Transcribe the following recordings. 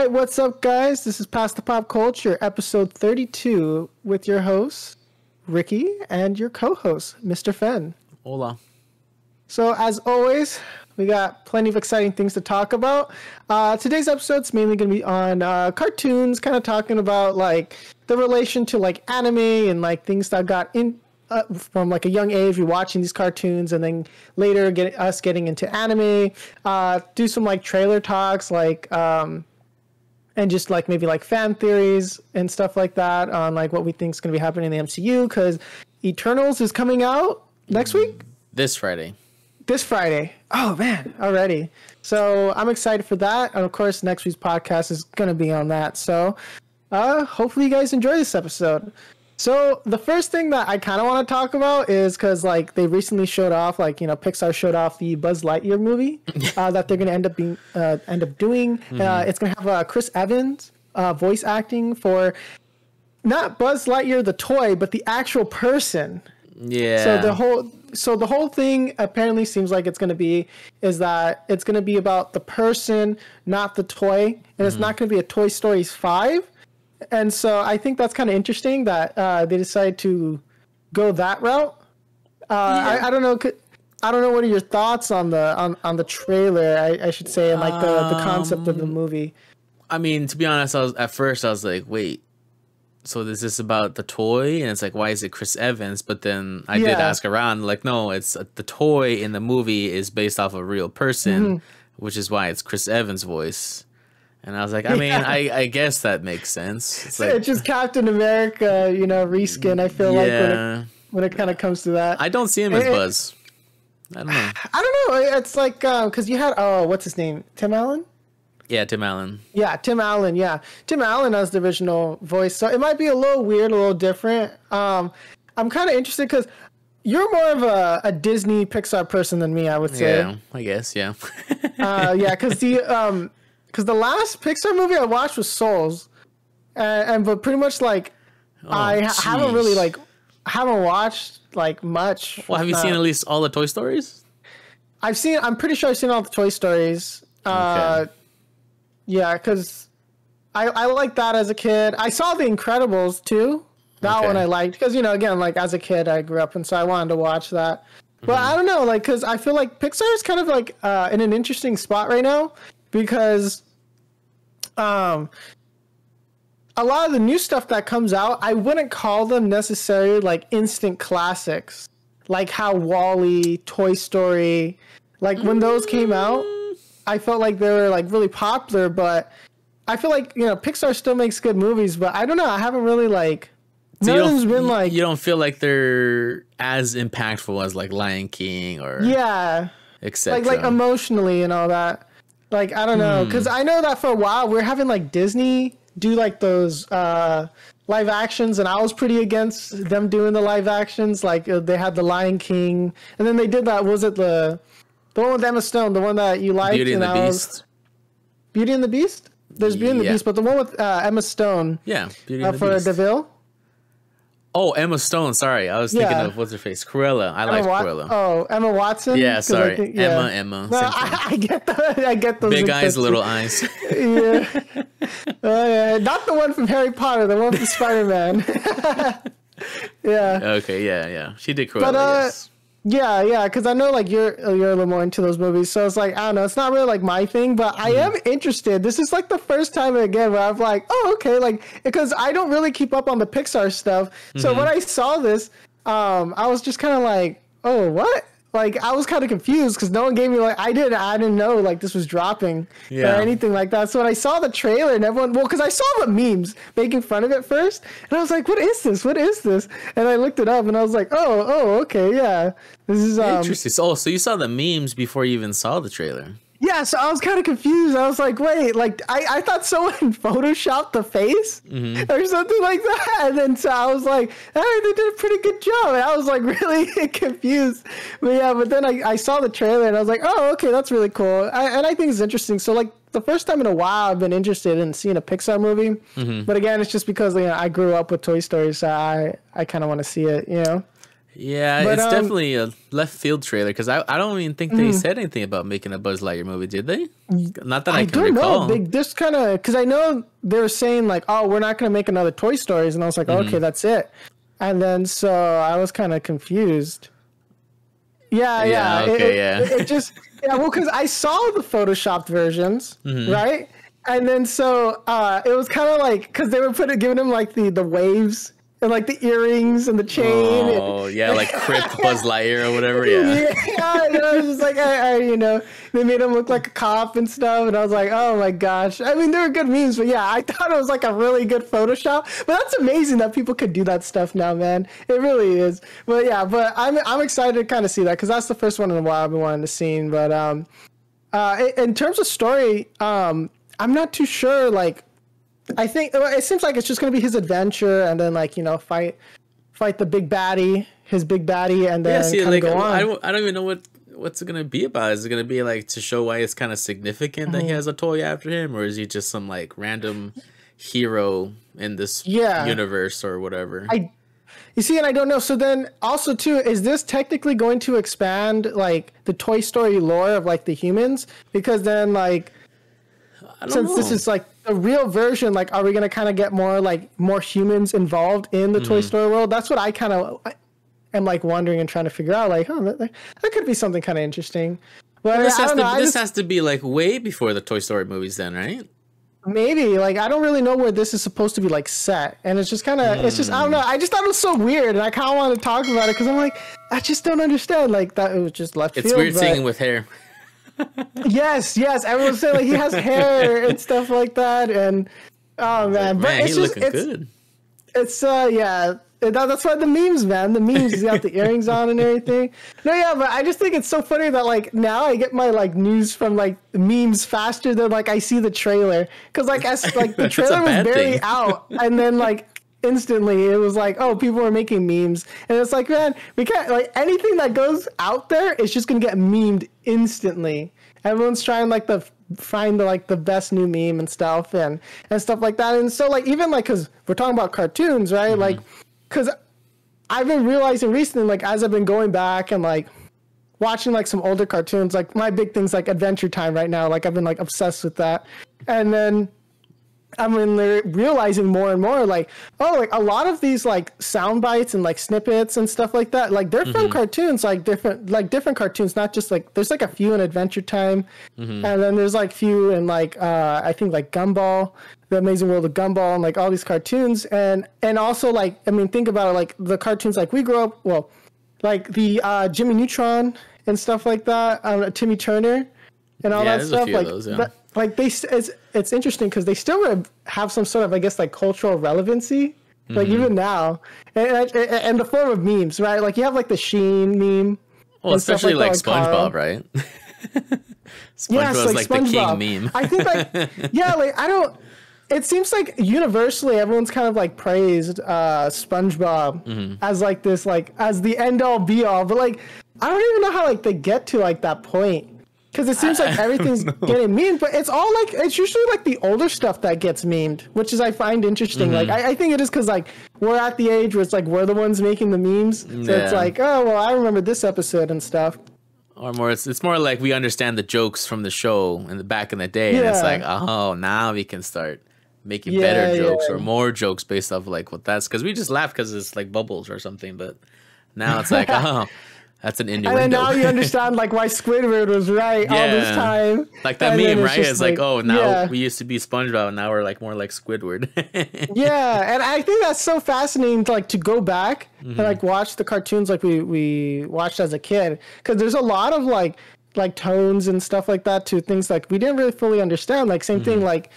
right, what's up, guys? This is Past the Pop Culture, episode 32, with your host, Ricky, and your co-host, Mr. Fenn. Hola. So, as always, we got plenty of exciting things to talk about. Today's episode's mainly going to be on cartoons, kind of talking about, like, the relation to, like, anime and, like, things that got in from, like, a young age, we watching these cartoons, and then later getting into anime, do some, like, trailer talks, like, and just like maybe like fan theories and stuff like that on like what we think is going to be happening in the MCU, because Eternals is coming out next week. This Friday. Oh man, already. So I'm excited for that. And of course, next week's podcast is going to be on that. So hopefully you guys enjoy this episode. So the first thing that I kind of want to talk about is because like they recently showed off, like, you know, Pixar showed off the Buzz Lightyear movie that they're going to end up doing. It's going to have Chris Evans voice acting for not Buzz Lightyear the toy, but the actual person. Yeah. So the whole thing apparently seems like it's going to be about the person, not the toy, and it's not going to be a Toy Story 5. And so I think that's kind of interesting that they decided to go that route. I don't know. I don't know. What are your thoughts on the trailer? I should say, and like the concept of the movie. I mean, to be honest, at first I was like, wait, so is this about the toy? And it's like, why is it Chris Evans? But then I did ask around, like, no, it's the toy in the movie is based off a real person, which is why it's Chris Evans' voice. And I was like, I mean, I guess that makes sense. It's like, just Captain America, you know, reskin. I feel like when it kind of comes to that, I don't see him as Buzz. I don't know. I don't know. It's like because you had what's his name? Tim Allen. Yeah, Tim Allen. Yeah, Tim Allen. Yeah, Tim Allen has the original voice, so it might be a little weird, a little different. I'm kind of interested because you're more of a Disney Pixar person than me, I would say. Yeah, I guess. Yeah. Because the last Pixar movie I watched was Souls, but pretty much like haven't watched like much. Well, have you seen at least all the Toy Stories? I'm pretty sure I've seen all the Toy Stories. Okay. Yeah, because I liked that as a kid. I saw The Incredibles too. That one I liked because, you know, again, like as a kid I grew up, and so I wanted to watch that. But I don't know, like, because I feel like Pixar is kind of like in an interesting spot right now. Because a lot of the new stuff that comes out, I wouldn't call them necessarily like instant classics, like how WALL-E, Toy Story, like when those came out, I felt like they were like really popular. But I feel like, you know, Pixar still makes good movies, but I don't know, I haven't really like none of them's been like, you don't feel like they're as impactful as like Lion King or etc. like emotionally and all that. Like, I don't know, because I know that for a while we're having like Disney do like those live actions, and I was pretty against them doing the live actions. Like they had the Lion King, and then they did that. Was it the one with Emma Stone, the one that you liked? Beauty and the Beast. Beauty and the Beast. There's Beauty and the Beast, but the one with Emma Stone. Yeah, Beauty and the for Beast. DeVille. Oh, Emma Stone. Sorry, I was thinking of what's her face, Cruella. I like Cruella. Oh, Emma Watson. Yeah, sorry, Emma. No, I get those. Big eyes, little eyes. Yeah. Not the one from Harry Potter. The one from Spider-Man. Yeah. Okay. Yeah. She did Cruella. But yes. Yeah, because I know like you're a little more into those movies, so it's like I don't know, it's not really like my thing, but I am interested. This is like the first time again where I'm like, oh okay, like because I don't really keep up on the Pixar stuff, so when I saw this, I was just kind of like, oh what? Like I was kind of confused because no one gave me like I didn't know like this was dropping or anything like that. So when I saw the trailer and everyone, because I saw the memes making fun of it first, and I was like, what is this? And I looked it up and I was like, oh okay, yeah, this is interesting. So you saw the memes before you even saw the trailer. Yeah, so I was kind of confused. I was like, wait, like, I thought someone photoshopped the face or something like that. And then so I was like, hey, they did a pretty good job. And I was like really confused. But then I saw the trailer and I was like, oh, okay, that's really cool. And I think it's interesting. So like the first time in a while I've been interested in seeing a Pixar movie. But again, it's just because, you know, I grew up with Toy Story, so I kind of want to see it, you know? Yeah, But, it's definitely a left field trailer because I don't even think they said anything about making a Buzz Lightyear movie, did they? Not that I can don't recall. know. They just kind of, because I know they were saying like, oh, we're not going to make another Toy Stories, and I was like, okay, that's it. And then so I was kind of confused. Yeah. It just well, because I saw the photoshopped versions, right? And then so it was kind of like because they were giving him like the waves. And like the earrings and the chain. Oh, yeah, like Crypt Buzz Lightyear or whatever. Yeah. I was just like, they made him look like a cop and stuff. And I was like, oh my gosh. I mean, they were good memes, but yeah, I thought it was like a really good Photoshop. But that's amazing that people could do that stuff now, man. It really is. But yeah, but I'm excited to kind of see that because that's the first one in a while I've been wanting to see. But in terms of story, I'm not too sure, like, I think it seems like it's just going to be his adventure and then like, fight the big baddie, and then kind of go on. I don't even know what's it going to be about. Is it going to be like to show why it's kind of significant that he has a toy after him, or is he just some like random hero in this universe or whatever? You see, and I don't know. So then also too, is this technically going to expand like the Toy Story lore of like the humans? Because then like, this is like the real version, like, are we going to kind of get more humans involved in the Toy Story world? That's what I kind of am like wondering and trying to figure out. Like, that could be something kind of interesting. But this has to be like way before the Toy Story movies, then, right? Maybe. Like, I don't really know where this is supposed to be like set, and it's just kind of, it's just I don't know. I just thought it was so weird, and I kind of want to talk about it because I'm like, I just don't understand. Like that, it was just left field. It's weird seeing him with hair. Yes. Everyone's saying like he has hair and stuff like that, and oh man, but it's just good. It's that's why the memes, man. The memes, he's got the earrings on and everything. No, yeah, but I just think it's so funny that like now I get my like news from like memes faster than like I see the trailer because like the trailer was barely out, and then like instantly it was like, oh, people are making memes, and it's like, man, we can't, like, anything that goes out there is just gonna get memed instantly. Everyone's trying like find the best new meme and stuff and stuff like that. And so like even like because we're talking about cartoons, right? Like because I've been realizing recently, like as I've been going back and like watching like some older cartoons, like my big thing's like Adventure Time right now. Like I've been like obsessed with that, and then I mean, they're realizing more and more, like, oh, like a lot of these like sound bites and like snippets and stuff like that, like they're from cartoons, like different cartoons, not just like there's like a few in Adventure Time, and then there's like few in like I think like Gumball, The Amazing World of Gumball, and like all these cartoons, and also like I mean, think about it, like the cartoons like we grew up, well, like the Jimmy Neutron and stuff like that, Timmy Turner, and all that stuff, like those, like it's interesting because they still have some sort of, I guess, like cultural relevancy, like even now, and the form of memes, right? Like you have like the Sheen meme, well, especially like SpongeBob, right? SpongeBob's like SpongeBob. The king meme. I think like it seems like universally everyone's kind of like praised SpongeBob as like this, like as the end all be all, but like I don't even know how like they get to like that point. Because it seems like everything's getting memed, but it's all like, it's usually like the older stuff that gets memed, which is I find interesting. Like, I think it is because like we're at the age where it's like we're the ones making the memes. So it's like, oh, well, I remember this episode and stuff. Or more, it's more like we understand the jokes from the show in the back in the day. And it's like, oh, now we can start making better jokes or more jokes based off like what that's, because we just laugh because it's like bubbles or something. But now it's like, oh. That's an innuendo. And then now you understand like why Squidward was right all this time. Like that meme, right? It's like, oh, now we used to be SpongeBob, and now we're like more like Squidward. Yeah, and I think that's so fascinating to like to go back and like watch the cartoons like we watched as a kid, because there's a lot of like tones and stuff like that to things like we didn't really fully understand. Like same thing like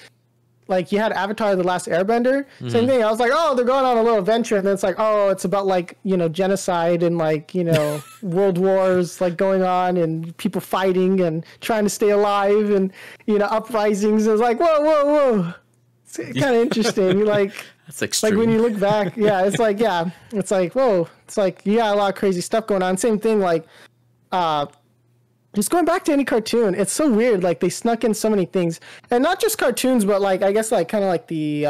you had Avatar: The Last Airbender. Same thing. I was like, oh, they're going on a little adventure, and then it's like, oh, it's about like, you know, genocide and like, you know, world wars like going on and people fighting and trying to stay alive and, you know, uprisings. It was like, whoa. It's kind of interesting. Like that's extreme. Like when you look back, it's like, it's like, whoa, it's like you got a lot of crazy stuff going on. Same thing, like, just going back to any cartoon, it's so weird. Like they snuck in so many things, and not just cartoons, but like I guess like kind of like the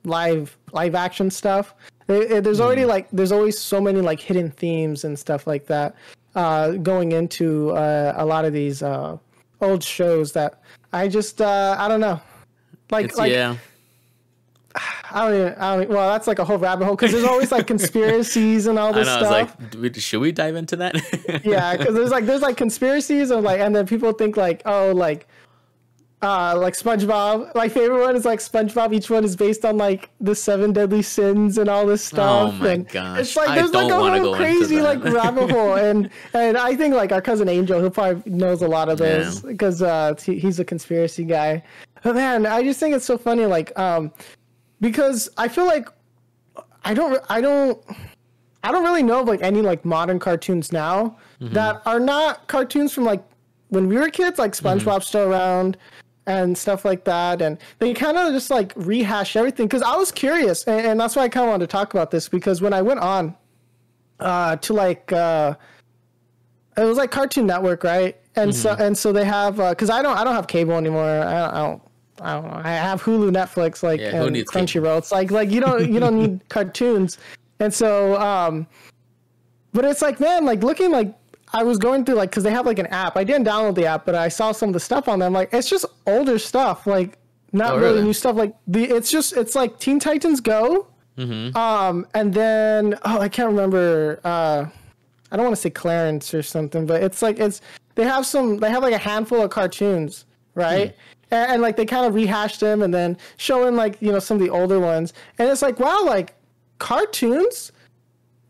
live action stuff. There's already like there's always so many like hidden themes and stuff like that going into a lot of these old shows that I just I don't know. Yeah. I don't even, well, that's like a whole rabbit hole because there's always like conspiracies and all this stuff. I was like, should we dive into that? Yeah, because there's like conspiracies and like, and then people think like, oh, like SpongeBob. My favorite one is like SpongeBob. Each one is based on like the 7 deadly sins and all this stuff. Oh my gosh! It's like there's like a whole crazy like rabbit hole, and I think like our cousin Angel, who probably knows a lot of those because he's a conspiracy guy. But man, I just think it's so funny, like because I feel like I don't really know of like any like modern cartoons now that are not cartoons from like when we were kids, like SpongeBob's still around and stuff like that, and they kind of just like rehash everything. Because I was curious, and that's why I kind of wanted to talk about this, because when I went on to like it was like Cartoon Network, right? And so they have because I don't have cable anymore. I don't know. I have Hulu, Netflix, like and Crunchyroll. It's like you don't need cartoons, and so but it's like, man, like looking like I was going through like because they have like an app. I didn't download the app, but I saw some of the stuff on them. Like it's just older stuff, like not really new stuff. Like it's like Teen Titans Go, and then I can't remember. I don't want to say Clarence or something, but it's like they have like a handful of cartoons, right? And like they kind of rehashed them and then showing like, you know, some of the older ones. And it's like, wow, like cartoons,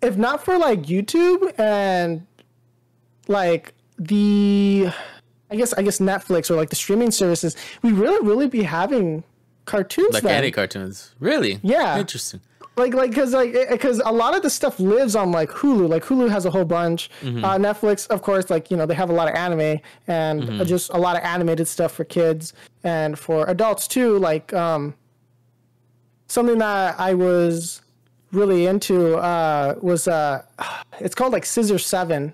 if not for like YouTube and like I guess Netflix or like the streaming services, we really be having cartoons like then. any cartoons. Really? Yeah. Interesting. Because a lot of the stuff lives on like Hulu. Like Hulu has a whole bunch. Netflix, of course, like, you know, they have a lot of anime and just a lot of animated stuff for kids and for adults too. Like something that I was really into was it's called like Scissor 7.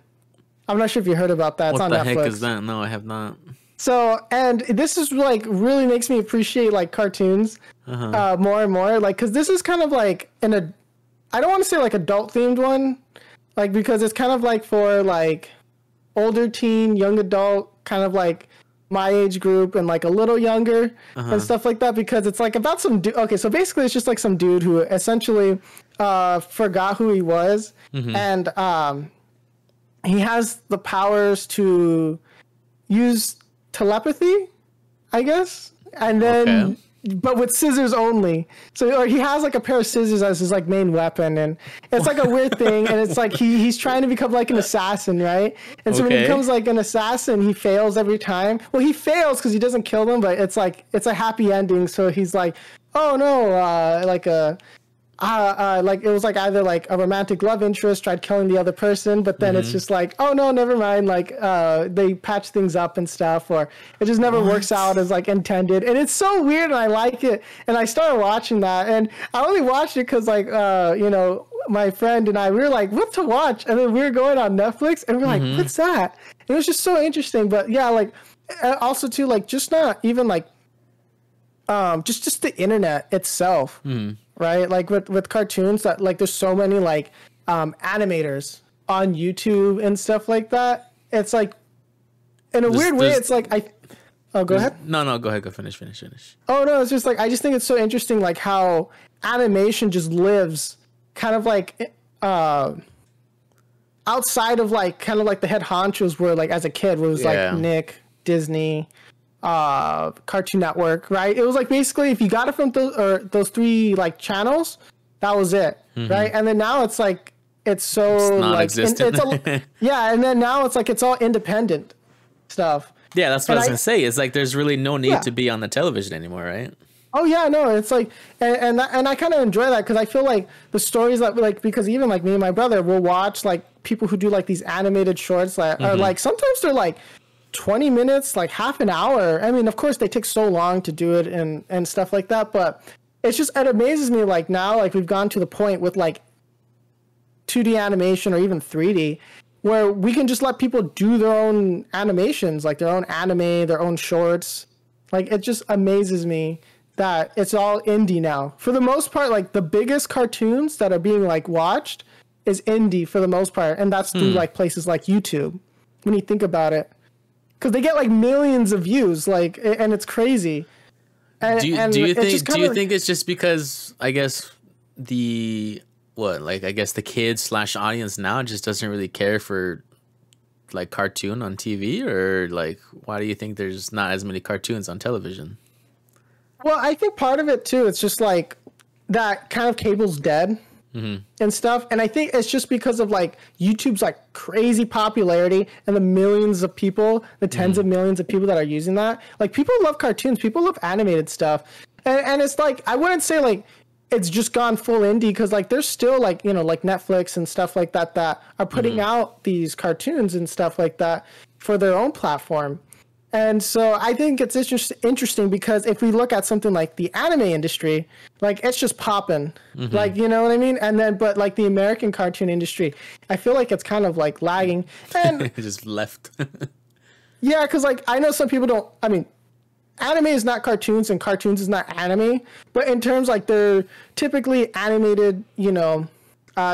I'm not sure if you heard about that. It's on Netflix. What the heck is that? No, I have not. So, and this is like really makes me appreciate like cartoons more and more, like, because this is kind of like I don't want to say like adult themed one, like, because it's kind of like for like older teen, young adult, kind of like my age group and like a little younger and stuff like that, because it's like about some dude. Okay, so basically it's just like some dude who essentially forgot who he was, and he has the powers to use telepathy, I guess, and then but with scissors only. So he has like a pair of scissors as his like main weapon, and it's like a weird thing, and it's like he's trying to become like an assassin, right? And so when he becomes like an assassin, he fails every time. Well, he fails because he doesn't kill them, but it's like it's a happy ending. So he's like, oh no, like it was like either like a romantic love interest tried killing the other person, but then it's just like, oh no, never mind, like they patch things up and stuff, or it just never works out as like intended. And it's so weird, and I like it, and I started watching that, and I only watched it because like you know, my friend and I, we were like, what to watch, and then we were going on Netflix and we're like, what's that? It was just so interesting. But yeah, like also too, like just not even like just the internet itself, right? Like with cartoons, that like there's so many like animators on YouTube and stuff like that. It's like in a weird way, it's like go ahead. No, go ahead. Go finish. Oh no, it's just like I just think it's so interesting, like how animation just lives kind of like outside of like kind of like the head honchos were like as a kid, where it was like Nick, Disney, Cartoon Network, right? It was like basically if you got it from those three like channels, that was it, right? And then now it's like it's so non-existent. And then now it's like it's all independent stuff. Yeah, that's what I was gonna say. It's like there's really no need to be on the television anymore, right? Oh yeah, no, it's like, and I kind of enjoy that, because I feel like the stories that like, because even like me and my brother will watch like people who do like these animated shorts that are like sometimes they're like 20 minutes, like half an hour. I mean, of course they take so long to do it and stuff like that, but it's just, it amazes me, like now, like we've gone to the point with like 2D animation or even 3D where we can just let people do their own animations, like their own anime, their own shorts. Like it just amazes me that it's all indie now. For the most part, like the biggest cartoons that are being like watched is indie for the most part, and that's through like places like YouTube. When you think about it, because they get like millions of views, like, and it's crazy. And, do you think it's just because I guess the kids / audience now just doesn't really care for like cartoon on TV, or like why do you think there's not as many cartoons on television? Well, I think part of it too, it's just like that kind of cable's dead and stuff. And I think it's just because of like YouTube's like crazy popularity and the millions of people, the tens of millions of people that are using that. Like people love cartoons, people love animated stuff. And it's like, I wouldn't say like it's just gone full indie, because like there's still like, you know, like Netflix and stuff like that that are putting out these cartoons and stuff like that for their own platform. And so I think it's interesting because if we look at something like the anime industry, like it's just popping, like, you know what I mean? And then, but like the American cartoon industry, I feel like it's kind of like lagging. And it just left. Yeah, because like I know some people don't, I mean, anime is not cartoons and cartoons is not anime, but in terms like they're typically animated, you know,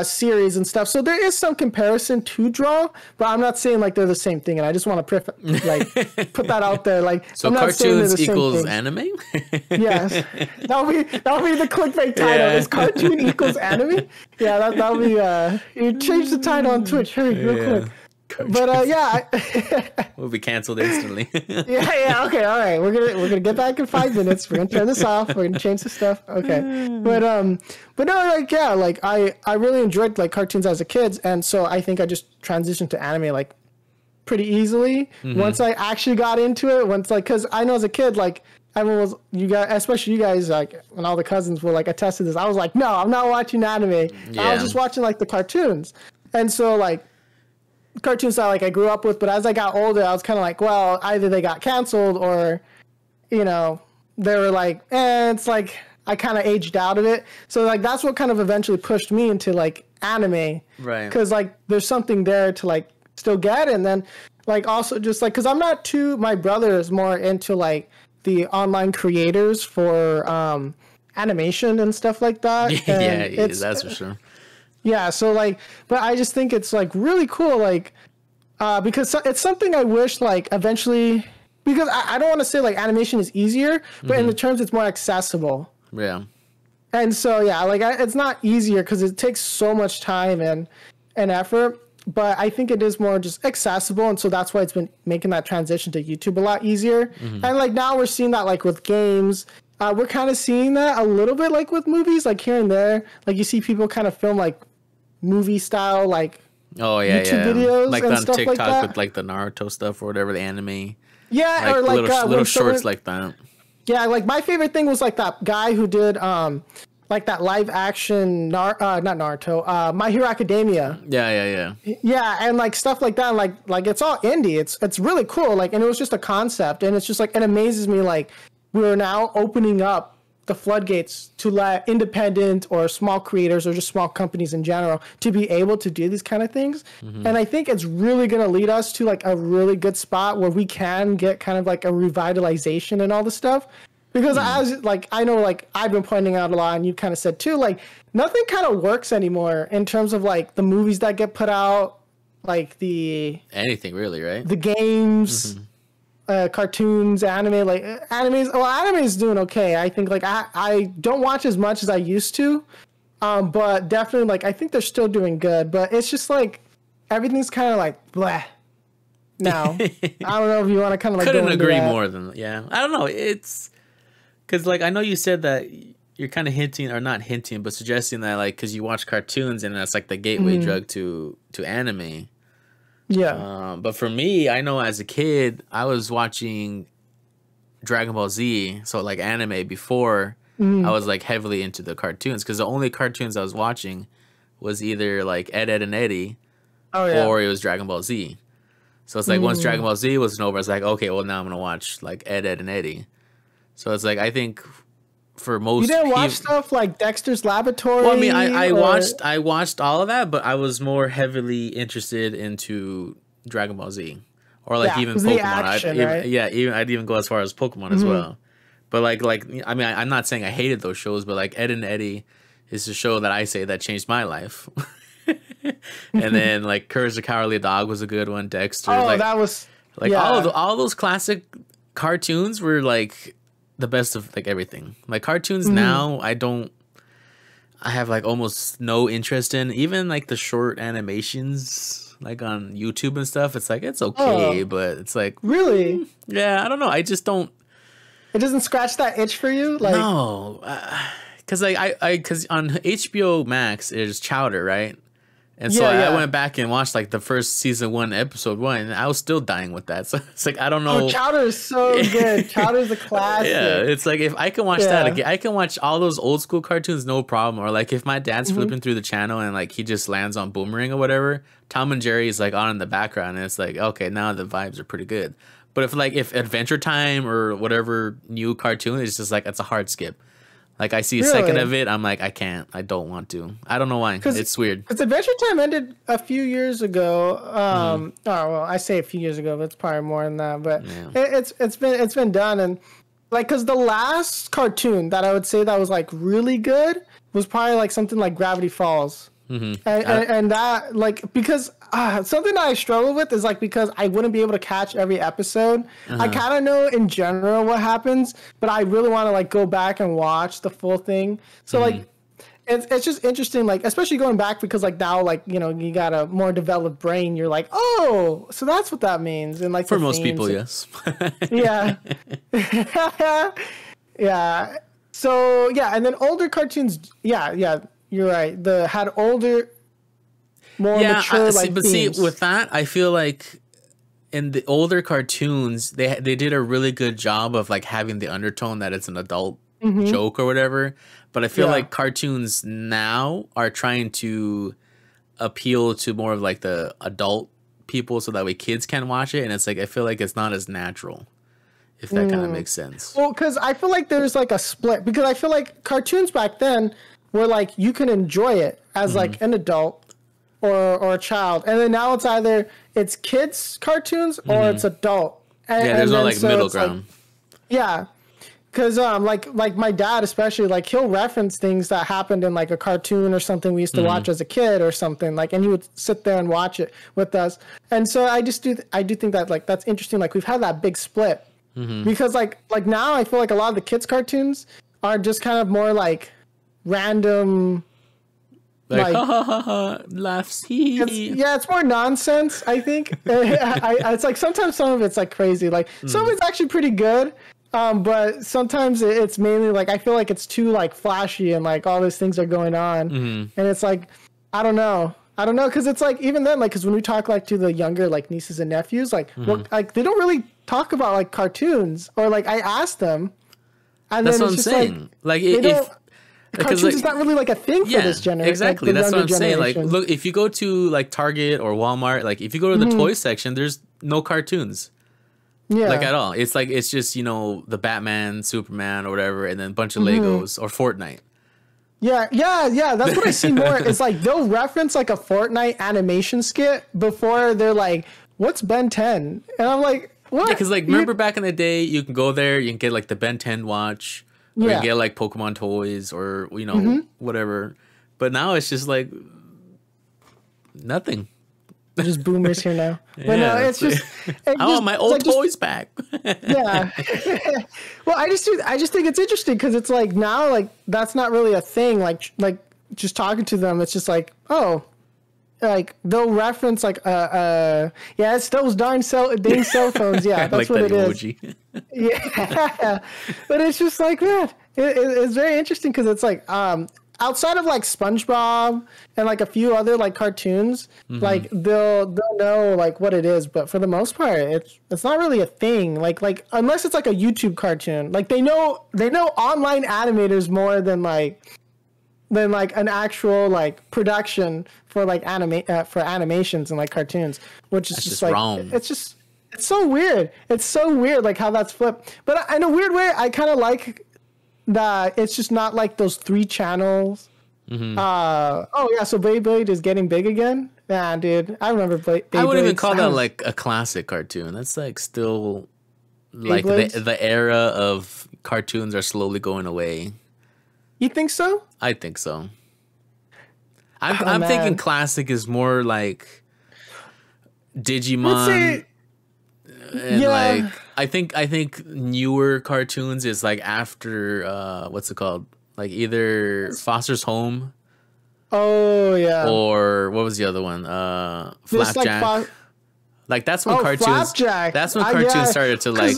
series and stuff. So there is some comparison to draw, but I'm not saying like they're the same thing. And I just want to put that out there. Like, so I'm not cartoons equals anime? Yes, that'll be the clickbait title. Is cartoon equals anime? Yeah, that'll be. You change the title on Twitch. Hurry, real quick. But we'll be canceled instantly. yeah. Okay, all right. We're gonna get back in 5 minutes. We're gonna turn this off. We're gonna change the stuff. Okay. But no, like yeah, like I really enjoyed like cartoons as a kid, and so I think I just transitioned to anime like pretty easily once I actually got into it. Once like, because I know as a kid, like everyone was, you guys, especially you guys, like, and all the cousins will like attest to this. I was like, no, I'm not watching anime. Yeah. I was just watching like the cartoons, and so like. Cartoons that like I grew up with, but as I got older, I was kind of like, well, either they got canceled or, you know, they were like, it's like I kind of aged out of it. So like that's what kind of eventually pushed me into like anime, right? Because like there's something there to like still get, and then like also just like because I'm not too. My brother is more into like the online creators for animation and stuff like that. Yeah, that's for sure. Yeah, so like, but I just think it's like really cool, like, because it's something I wish like eventually, because I don't want to say like animation is easier, but in the terms it's more accessible. Yeah. And so yeah, like it's not easier because it takes so much time and effort, but I think it is more just accessible, and so that's why it's been making that transition to YouTube a lot easier. And like now we're seeing that like with games. We're kind of seeing that a little bit like with movies, like here and there. Like you see people kind of film like movie style like YouTube videos like and on stuff TikTok like that. with like the Naruto stuff or whatever, the anime. Yeah, like, or like little shorts like that. Yeah, like my favorite thing was like that guy who did like that live action not Naruto, My Hero Academia. Yeah. Yeah, and like stuff like that, like it's all indie. It's really cool. Like, and it was just a concept, and it's just like it amazes me like we're now opening up the floodgates to let independent or small creators or just small companies in general to be able to do these kind of things. And I think it's really going to lead us to like a really good spot where we can get kind of like a revitalization and all this stuff. Because as like, I know like I've been pointing out a lot, and you kind of said too, like nothing kind of works anymore in terms of like the movies that get put out, like anything really, right? The games, cartoons, anime, like anime is doing okay. I think like I don't watch as much as I used to, but definitely like I think they're still doing good, but it's just like everything's kind of like bleh now. I don't know if you want to kind of like couldn't go into agree that. more than I don't know, it's because like I know you said that you're kind of hinting, or not hinting, but suggesting that like because you watch cartoons and that's like the gateway drug to anime. Yeah. But for me, I know as a kid, I was watching Dragon Ball Z, so like anime before I was like heavily into the cartoons, because the only cartoons I was watching was either like Ed, Ed and Eddie, or it was Dragon Ball Z. So it's like once Dragon Ball Z was over, it's like, okay, well now I'm gonna watch like Ed, Ed and Eddie. So it's like I think for most, you didn't watch stuff like Dexter's Laboratory. Well, I mean, I watched all of that, but I was more heavily interested into Dragon Ball Z, or like even Pokemon. Action, right? I'd even go as far as Pokemon as well. But like I mean, I'm not saying I hated those shows, but like Ed and Eddie is a show that I say that changed my life. And then like Courage the Cowardly Dog was a good one. Dexter. Oh, like, that was like all those classic cartoons were like the best of like everything. Like cartoons now, I have like almost no interest in, even like the short animations like on YouTube and stuff. It's like it's okay, but it's like really, yeah, I don't know. I just don't. It doesn't scratch that itch for you, like no, because like because on HBO Max there's Chowder, right? And so I went back and watched like the first season 1, episode 1, and I was still dying with that. So it's like I don't know. Oh, Chowder is so good. Chowder's a classic. Yeah, it's like if I can watch that again, I can watch all those old school cartoons, no problem. Or like if my dad's flipping through the channel and like he just lands on Boomerang or whatever, Tom and Jerry is like on in the background, and it's like okay, now the vibes are pretty good. But if Adventure Time or whatever new cartoon, it's just like it's a hard skip. Like I see a second of it, I'm like, I can't, I don't want to. I don't know why. It's weird. Because Adventure Time ended a few years ago. Oh well, I say a few years ago, but it's probably more than that. But it's been done, and like because the last cartoon that I would say that was like really good was probably like something like Gravity Falls. And that like because something that I struggle with is like because I wouldn't be able to catch every episode. I kind of know in general what happens, but I really want to like go back and watch the full thing. So like it's just interesting, like especially going back because like now like you know you got a more developed brain. You're like, oh, so that's what that means. And like for most people, yes. Yeah. Yeah. So yeah, and then older cartoons. Yeah. You're right. Had older, more mature like but themes. see, with that, I feel like in the older cartoons, they did a really good job of like having the undertone that it's an adult joke or whatever. But I feel like cartoons now are trying to appeal to more of like the adult people, so that way kids can watch it, and it's like I feel like it's not as natural. If that kind of makes sense. Well, because I feel like there's like a split, because I feel like cartoons back then where like you can enjoy it as like an adult or a child, and then now it's either it's kids cartoons or it's adult. And, there's no like so middle ground. Like, because like my dad especially, like he'll reference things that happened in like a cartoon or something we used to watch as a kid or something, like, and he would sit there and watch it with us. And so I do think that like that's interesting. Like we've had that big split because like now I feel like a lot of the kids cartoons are just kind of more like random, like ha ha ha ha laughs. It's more nonsense. I think it's like sometimes some of it's like crazy, like some of it's actually pretty good, but sometimes it's mainly like I feel like it's too like flashy and like all these things are going on, and it's like I don't know because it's like even then, like because when we talk like to the younger like nieces and nephews, like like they don't really talk about like cartoons, or like I ask them, and that's then what I'm saying. Like cartoons is not really like a thing for this generation. Exactly. Like, that's what I'm generation. saying. Like, look, if you go to like Target or Walmart, like if you go to the toy section, there's no cartoons. Yeah. Like at all. It's like it's just, you know, the Batman, Superman or whatever, and then a bunch of Legos or Fortnite. Yeah. That's what I see more. It's like they'll reference like a Fortnite animation skit before they're like, what's Ben 10? And I'm like, what? Yeah, because like remember back in the day, you can go there, you can get like the Ben 10 watch. Or you get like Pokemon toys or, you know, whatever. But now it's just like nothing. Just boomers here now. But no, it's just I want my old toys back. Yeah. Well, I just think it's interesting because it's like now like that's not really a thing. Like just talking to them, it's just like, oh, like they'll reference like it's those dang cell phones. Yeah, that's like what that emoji. Is. Yeah, but it's just like that. It's very interesting because it's like outside of like SpongeBob and like a few other like cartoons, like they'll know like what it is, but for the most part, it's not really a thing. Like unless it's like a YouTube cartoon, like they know online animators more than like an actual like production for like for animations and like cartoons, which is just like wrong. It's so weird. It's so weird like how that's flipped. But in a weird way, I kind of like that it's just not like those 3 channels. So Beyblade is getting big again. Yeah, dude, I remember Beyblade. I wouldn't even call that like a classic cartoon. That's like still like the era of cartoons are slowly going away. You think so? I think so. I'm thinking classic is more like Digimon. And like I think newer cartoons is like after what's it called? Like either Foster's Home. Oh yeah. Or what was the other one? Flapjack. Like that's when cartoons. Flapjack. That's when cartoons started to like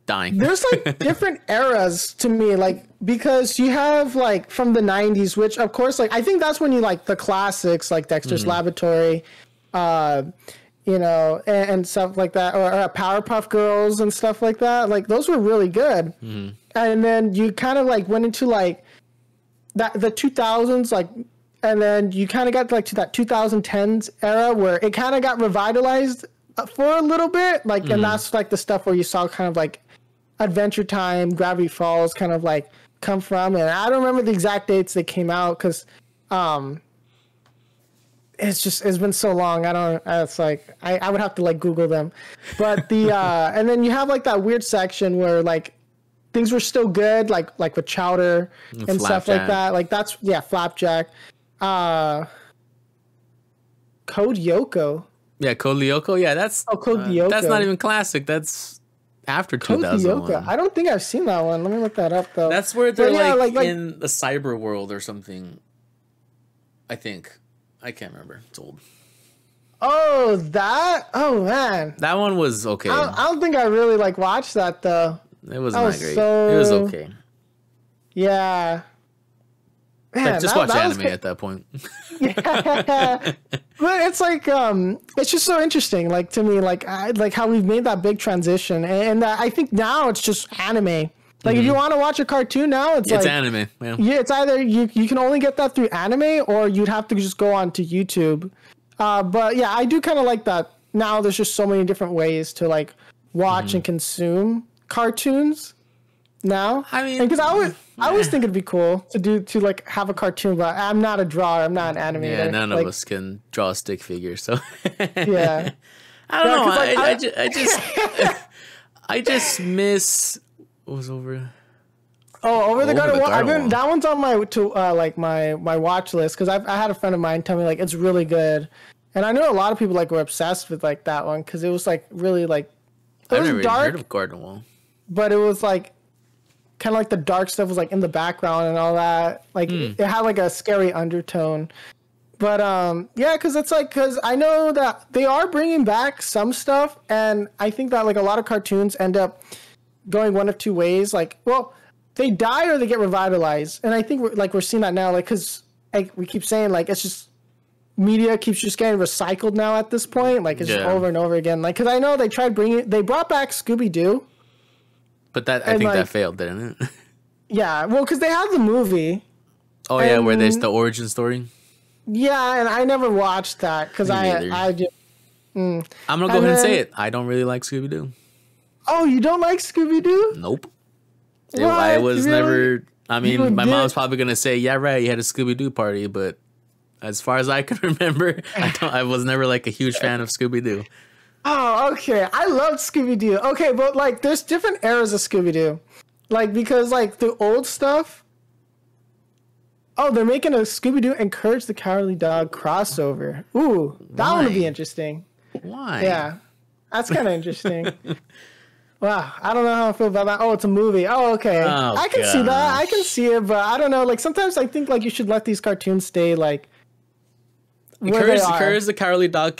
die. There's like different eras to me, like because you have like from the 90s, which of course like I think that's when you like the classics like Dexter's Laboratory, you know, and stuff like that, or Powerpuff Girls and stuff like that. Like those were really good. And then you kind of like went into like that the 2000s, like, and then you kind of got like to that 2010s era where it kind of got revitalized for a little bit, like, and that's like the stuff where you saw kind of like Adventure Time, Gravity Falls, kind of like come from. And I don't remember the exact dates they came out because it's been so long. It's like I would have to like Google them, but the and then you have like that weird section where like things were still good, like with Chowder and stuff like that. Like that's Flapjack, Code Lyoko. Yeah, Code Lyoko. Yeah, that's Code Lyoko. That's not even classic. That's after 2001. I don't think I've seen that one. Let me look that up though. That's where they're like in the cyber world or something. I think. I can't remember. It's old. Oh, that? Oh man, that one was okay. I don't think I really like watched that though. It wasn't that great. It was okay. Yeah. Man, just watch anime at that point. Yeah. But it's like it's just so interesting, like to me, like how we've made that big transition, and I think now it's just anime. Like if you want to watch a cartoon now, it's like anime. Yeah, it's either you can only get that through anime, or you'd have to just go on to YouTube. But yeah, I do kind of like that. Now there's just so many different ways to like watch and consume cartoons. Now, I mean, because I always think it'd be cool to like have a cartoon, but I'm not a drawer. I'm not an animator. Yeah, none of us can draw a stick figure, so yeah. I don't know. Like, I just miss what was over. Oh, Over the Garden Wall. That one's on my my watch list because I had a friend of mine tell me like it's really good, and I know a lot of people like were obsessed with like that one because it was like really like I've never even heard of Garden Wall, but it was like kind of like the dark stuff was like in the background and all that. Like it had like a scary undertone. But yeah, because I know that they are bringing back some stuff, and I think that like a lot of cartoons end up going one of two ways. Like, well, they die or they get revitalized, and I think we're seeing that now. Like, because like we keep saying, like it's just media keeps just getting recycled now at this point. Like it's just over and over again. Like, because I know they brought back Scooby-Doo. But I think that failed, didn't it? Yeah, well, because they had the movie. Oh yeah, where there's the origin story. Yeah, and I never watched that because I just. I'm gonna go ahead and say it. I don't really like Scooby-Doo. Oh, you don't like Scooby-Doo? Nope. I was really? Never. I mean, my mom's probably gonna say, "Yeah, right. You had a Scooby-Doo party," but as far as I can remember, I was never like a huge fan of Scooby-Doo. Oh, okay. I loved Scooby-Doo. Okay, but like there's different eras of Scooby-Doo. Like because like the old stuff. Oh, they're making a Scooby-Doo and Courage the Cowardly Dog crossover. Ooh, that one would be interesting. Why? Yeah. That's kind of interesting. Wow, I don't know how I feel about that. Oh, it's a movie. Oh, okay. Oh, I can see that. I can see it, but I don't know. Like sometimes I think like you should let these cartoons stay like where they are. Courage the Cowardly Dog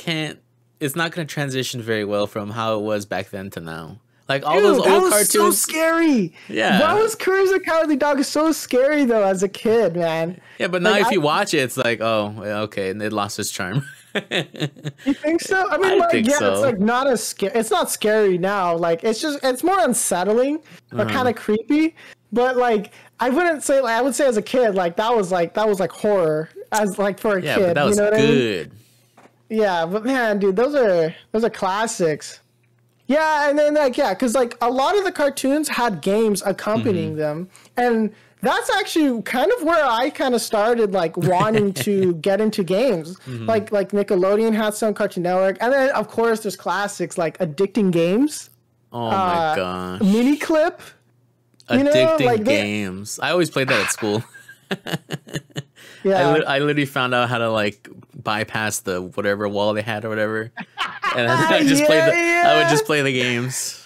it's not going to transition very well from how it was back then to now. Like all those old cartoons. So scary. Yeah. Why was Courage the Cowardly Dog is so scary though as a kid, man? Yeah, but now if you watch it, it's like, oh, okay, and it lost its charm. You think so? I mean, it's like not as scary. It's not scary now. Like it's more unsettling, but kind of creepy. But like I wouldn't say I would say as a kid, like that was like horror as like for a kid. Yeah, but that was good. I mean? Yeah, but man, dude, those are classics. Yeah, and then because like a lot of the cartoons had games accompanying them, and that's actually kind of where I kind of started like wanting to get into games. Like Nickelodeon had some, Cartoon Network, and then of course there's classics like Addicting Games. Oh my gosh. Mini Clip. Addicting games. I always played that at school. Yeah, I literally found out how to like bypass the whatever wall they had or whatever, and I just I would just play the games.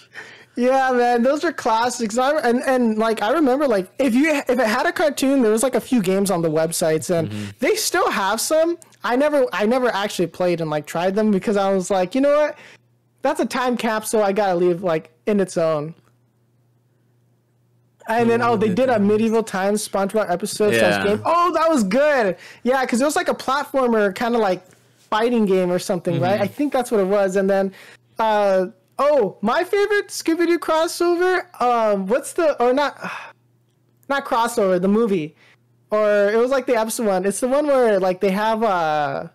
Yeah, man, those are classics. And like I remember, like if it had a cartoon, there was like a few games on the websites, and they still have some. I never actually played and like tried them because I was like, you know what, that's a time capsule I gotta leave like in its own. And then they did a medieval times SpongeBob episode game. Oh, that was good. Yeah, because it was like a platformer kind of like fighting game or something, right? I think that's what it was. And then my favorite Scooby-Doo crossover, not crossover, the movie. Or it was like the episode one. It's the one where like they have oh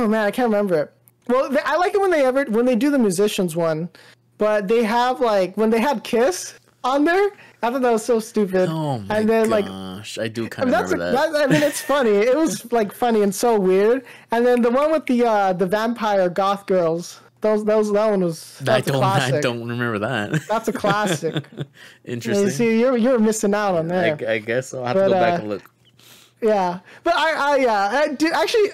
man, I can't remember it. Well, I like it when they do the musicians one, but they have like when they had Kiss on there. I thought that was so stupid. Oh my and then, gosh, I do kind of remember that. I mean, it's funny. It was like funny and so weird. And then the one with the vampire goth girls. That one was a classic. I don't remember that. That's a classic. Interesting. You see, you're missing out on there. I guess I'll have to go back and look. Yeah, but I did actually.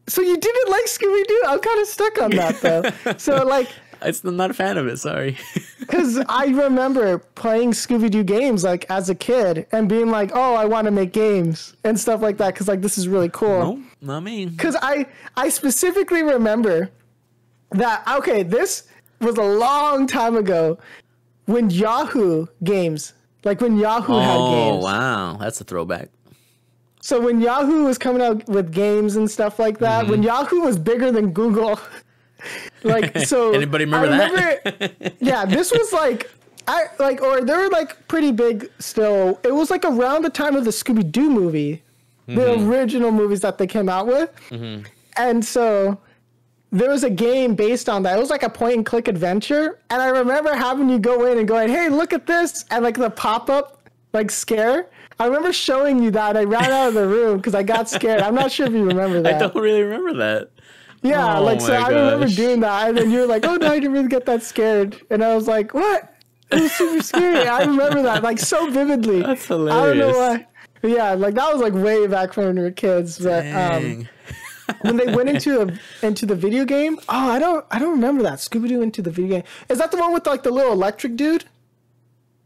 So you didn't like Scooby-Doo? I'm kind of stuck on that though. So like, I'm not a fan of it. Sorry. Because I remember playing Scooby-Doo games like as a kid and being like, oh, I want to make games and stuff like that. Because like this is really cool. No, not me. Because I specifically remember that, okay, this was a long time ago when Yahoo games, like when Yahoo had games. Oh, wow. That's a throwback. So when Yahoo was coming out with games and stuff like that, when Yahoo was bigger than Google, like, so anybody remember that? Yeah, this was like, or they were like pretty big still. It was like around the time of the Scooby-Doo movie, the original movies that they came out with. And so there was a game based on that. It was like a point and click adventure. And I remember having you go in and going, hey, look at this. And like the pop-up like scare. I remember showing you that. I ran out of the room because I got scared. I'm not sure if you remember that. I don't really remember that. Yeah, I remember doing that. And then you were like, oh, no, I didn't really get that scared. And I was like, what? It was super scary. I remember that like so vividly. That's hilarious. I don't know why. But yeah, like that was like way back when we were kids. But when they went into the video game, I don't remember that. Scooby-Doo into the video game. Is that the one with like the little electric dude?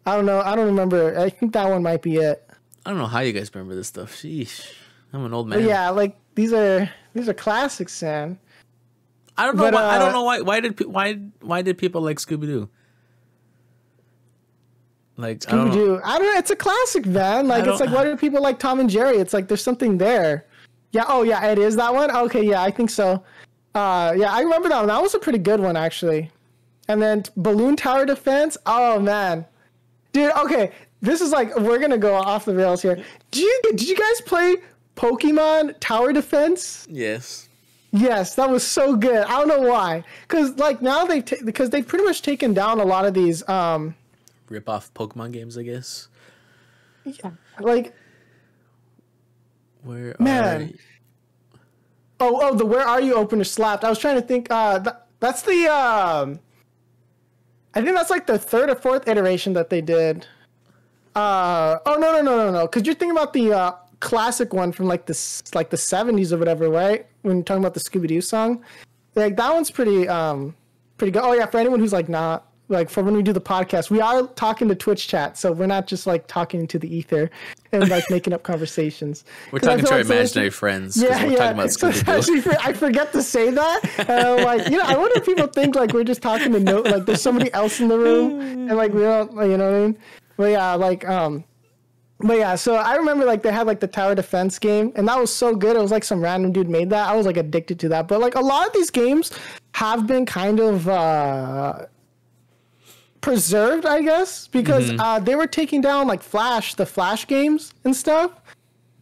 I don't know. I don't remember. I think that one might be it. I don't know how you guys remember this stuff. Sheesh. I'm an old man. But yeah, like these are classics, Sam. I don't know. I don't know why did people like Scooby-Doo? Like Scooby-Doo. I don't know. It's a classic, man. Like it's like why do people like Tom and Jerry? It's like there's something there. Yeah. Oh yeah, it is that one. Okay. Yeah, I think so. Yeah, I remember that one. That was a pretty good one actually. And then Balloon Tower Defense. Oh man, dude. Okay. This is like, we're going to go off the rails here. Did you guys play Pokemon Tower Defense? Yes. Yes, that was so good. I don't know why. Because like now because they've pretty much taken down a lot of these rip-off Pokemon games, I guess. Yeah. Like, where man. The Where Are You opener slapped. I was trying to think that's the I think that's like the third or fourth iteration that they did. No. Because you're thinking about the classic one from like the 70s or whatever, right? When you're talking about the Scooby-Doo song, like that one's pretty good. Oh yeah, for anyone who's like not like for when we do the podcast, we are talking to Twitch chat, so we're not just like talking to the ether and like making up conversations. We're talking to our imaginary friends. Yeah, we're talking about Scooby-Doo. I forget to say that. And I'm like, I wonder if people think like we're just talking to like there's somebody else in the room and like we don't, you know what I mean? But yeah, so I remember like they had like the tower defense game and that was so good. It was like some random dude made that. I was like addicted to that. But like a lot of these games have been kind of preserved, I guess, because they were taking down like the Flash games and stuff.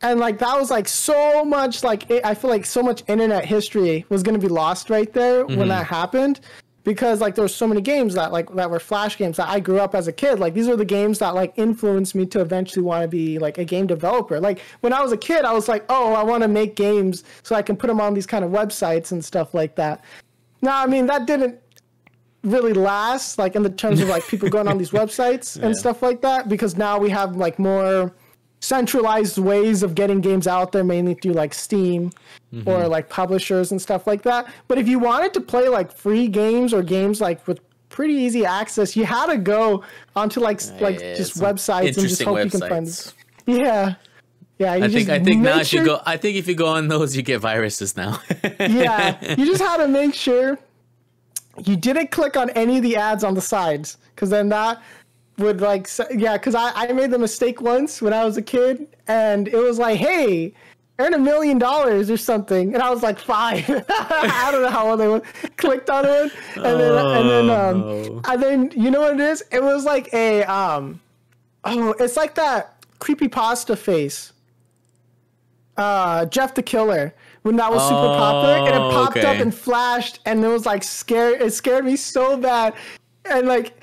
And like that was like so much I feel like so much internet history was going to be lost right there when that happened. Because like there were so many games that were Flash games that I grew up as a kid. Like these are the games that like influenced me to eventually want to be like a game developer. Like when I was a kid, I was like, oh, I want to make games so I can put them on these kind of websites and stuff like that. No, I mean that didn't really last, like in the terms of like people going on these websites and stuff like that, because now we have like more centralized ways of getting games out there, mainly through like Steam or like publishers and stuff like that. But if you wanted to play like free games or games like with pretty easy access, you had to go onto like just websites and just hope you can find them. Yeah, I think now if you go, I think if you go on those, you get viruses now. Yeah, you just had to make sure you didn't click on any of the ads on the sides, because then that would like, because I made the mistake once when I was a kid, and it was like, hey, earn $1 million or something, and I was like 5. I don't know how old I was. Clicked on it, and then you know what it is? It was like a it's like that creepypasta face. Jeff the Killer, when that was super popular, and it popped up and flashed, and it was like it scared me so bad. And like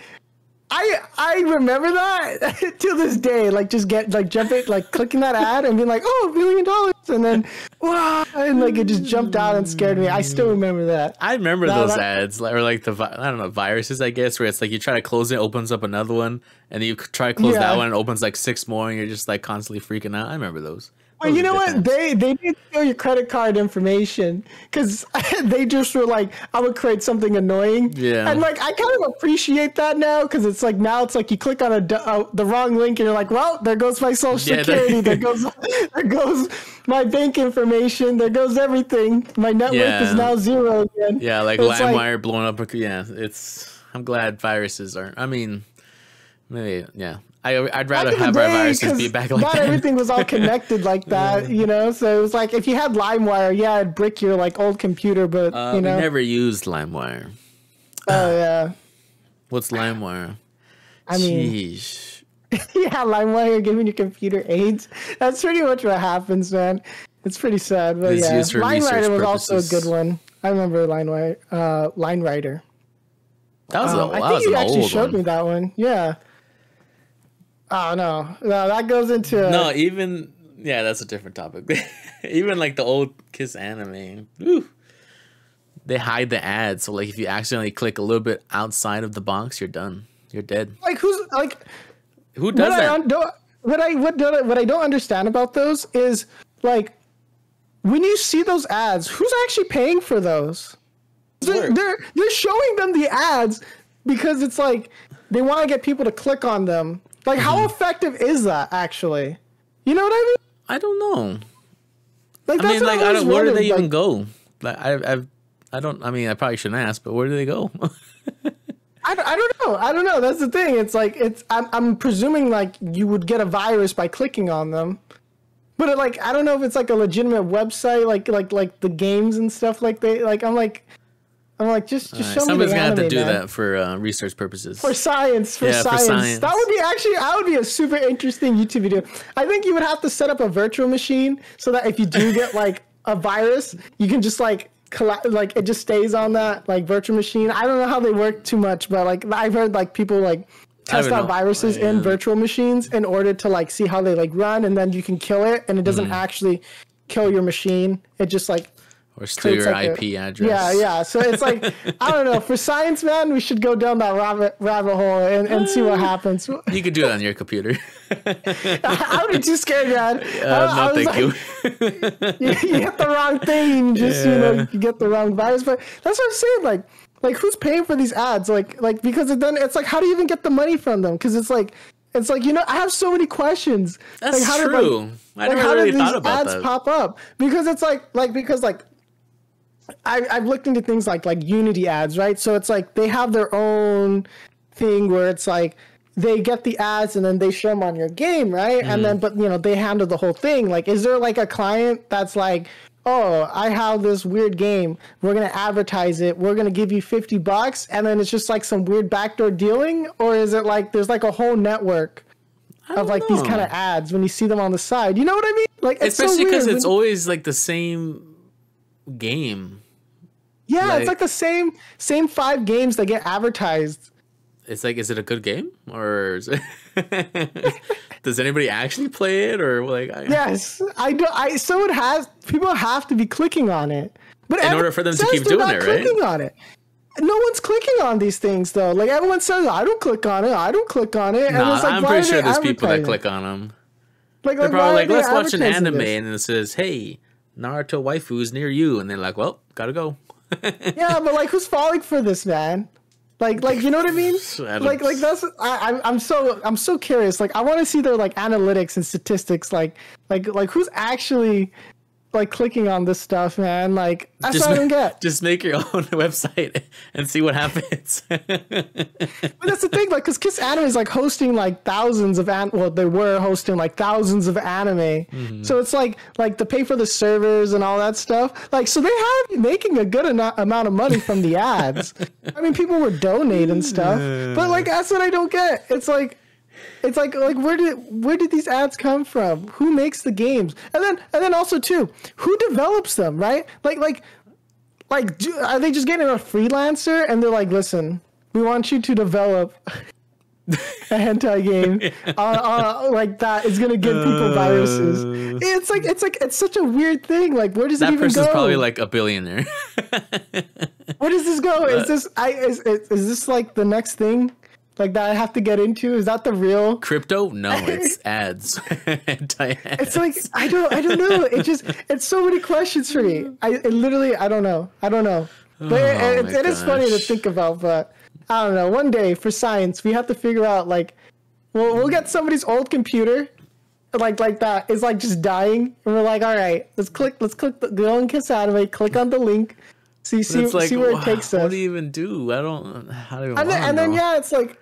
I remember that to this day, like just clicking that ad and being like, oh, $1 million, and then wow, and like it just jumped out and scared me. I still remember that. I remember those ads, or like I don't know, viruses, I guess, where it's like you try to close it, opens up another one, and then you try to close that one, and it opens like 6 more, and you're just like constantly freaking out. I remember those. Well, you know what? They didn't steal your credit card information, because they just were like, I would create something annoying. Yeah. And like, I kind of appreciate that now, because it's like, now it's like you click on the wrong link and you're like, well, there goes my social security. There goes my bank information. There goes everything. My net worth is now 0 again. Yeah, like LimeWire blowing up. Yeah, I'm glad viruses aren't. I mean, maybe, yeah. I'd rather have our viruses be back like that. Not everything was all connected like that, you know? So it was like, if you had LimeWire, yeah, it'd brick your like old computer, but you know. We never used LimeWire. Oh, yeah. What's LimeWire? I mean, yeah, LimeWire giving your computer AIDS. That's pretty much what happens, man. It's pretty sad, but yeah. LineWriter was also a good one. I remember LineWriter. That was I think you actually showed me that one. Yeah. Oh no, that goes into that's a different topic. Even like the old Kiss anime, they hide the ads. So like if you accidentally click a little bit outside of the box, you're done. You're dead. Like who does that? What I don't understand about those is like, when you see those ads, who's actually paying for those? They're showing them the ads because it's like they want to get people to click on them. Like, how effective is that, actually? You know what I mean? I don't know. Like, I mean, like, where do they even go? Like, I don't. I mean, I probably shouldn't ask, but where do they go? I don't know. That's the thing. It's like I'm presuming like you would get a virus by clicking on them, but like I don't know if it's like a legitimate website, like the games and stuff. Like I'm like, just show me the anime. Somebody's gonna have to do that for research purposes. For science. That would be a super interesting YouTube video. I think you would have to set up a virtual machine so that if you do get like a virus, you can just like it just stays on that like virtual machine. I don't know how they work too much, but like I've heard like people like test out viruses in virtual machines in order to like see how they like run, and then you can kill it, and it doesn't actually kill your machine. It just like or steal your like IP address. Yeah. So it's like, I don't know. For science, man, we should go down that rabbit hole and see what happens. You could do that on your computer. I would be too scared, man. No, thank you. You get the wrong thing, you get the wrong virus. But that's what I'm saying. Like who's paying for these ads? Like because then it's like, how do you even get the money from them? Because it's like, I have so many questions. That's like, true. I never really thought about that. How did these ads pop up? Because it's like I've looked into things like Unity ads, right? So it's like they have their own thing where it's like they get the ads and then they show them on your game, right? And then, but they handle the whole thing. Like, is there like a client that's like, oh, I have this weird game. We're going to advertise it. We're going to give you $50. And then it's just like some weird backdoor dealing? Or is it like there's like a whole network of like these kind of ads when you see them on the side? You know what I mean? Like, it's especially because so it's always like the same game. Yeah, it's like the same 5 games that get advertised. It's like, is it a good game, or is it does anybody actually play it, or like? Yes, I do. People have to be clicking on it, but in order for them to keep doing it, right? Clicking on it. no one's clicking on these things though. Like everyone says, I don't click on it. I don't click on it. And nah, it's like, I'm pretty sure there's people that click on them. Like they're probably like, let's watch an anime, and it says, hey, Naruto waifu's near you, and they're like, well, gotta go. Yeah, but like, who's falling for this, man? Like you know what I mean? Like that's I'm so curious. Like I want to see their like analytics and statistics. Like who's actually like clicking on this stuff, man? Like that's what I don't get. Just make your own website and see what happens. But that's the thing, like, because Kiss Anime is like hosting like thousands of they were hosting like thousands of anime. Mm-hmm. So it's like to pay for the servers and all that stuff. Like, so they have making a good amount of money from the ads. I mean, people were donating stuff, but like that's what I don't get. It's like where did these ads come from? Who makes the games? And then also too, who develops them, right? Like are they just getting a freelancer and they're like, listen, we want you to develop a hentai game like that is gonna give people viruses. It's such a weird thing. Like, where does it even go? That person's probably like a billionaire. Where does this go? Is this like the next thing? Like that I have to get into? Is that the real crypto? No, it's ads. Anti-ads. It's like I don't know. It's so many questions for me. I don't know. But it is funny to think about. But I don't know. One day for science, we have to figure out like we'll get somebody's old computer like that is like just dying, and we're like, all right, let's click go on Kiss Anime, click on the link. See where it takes us. What do you even do? I don't. How do you? And then yeah, it's like,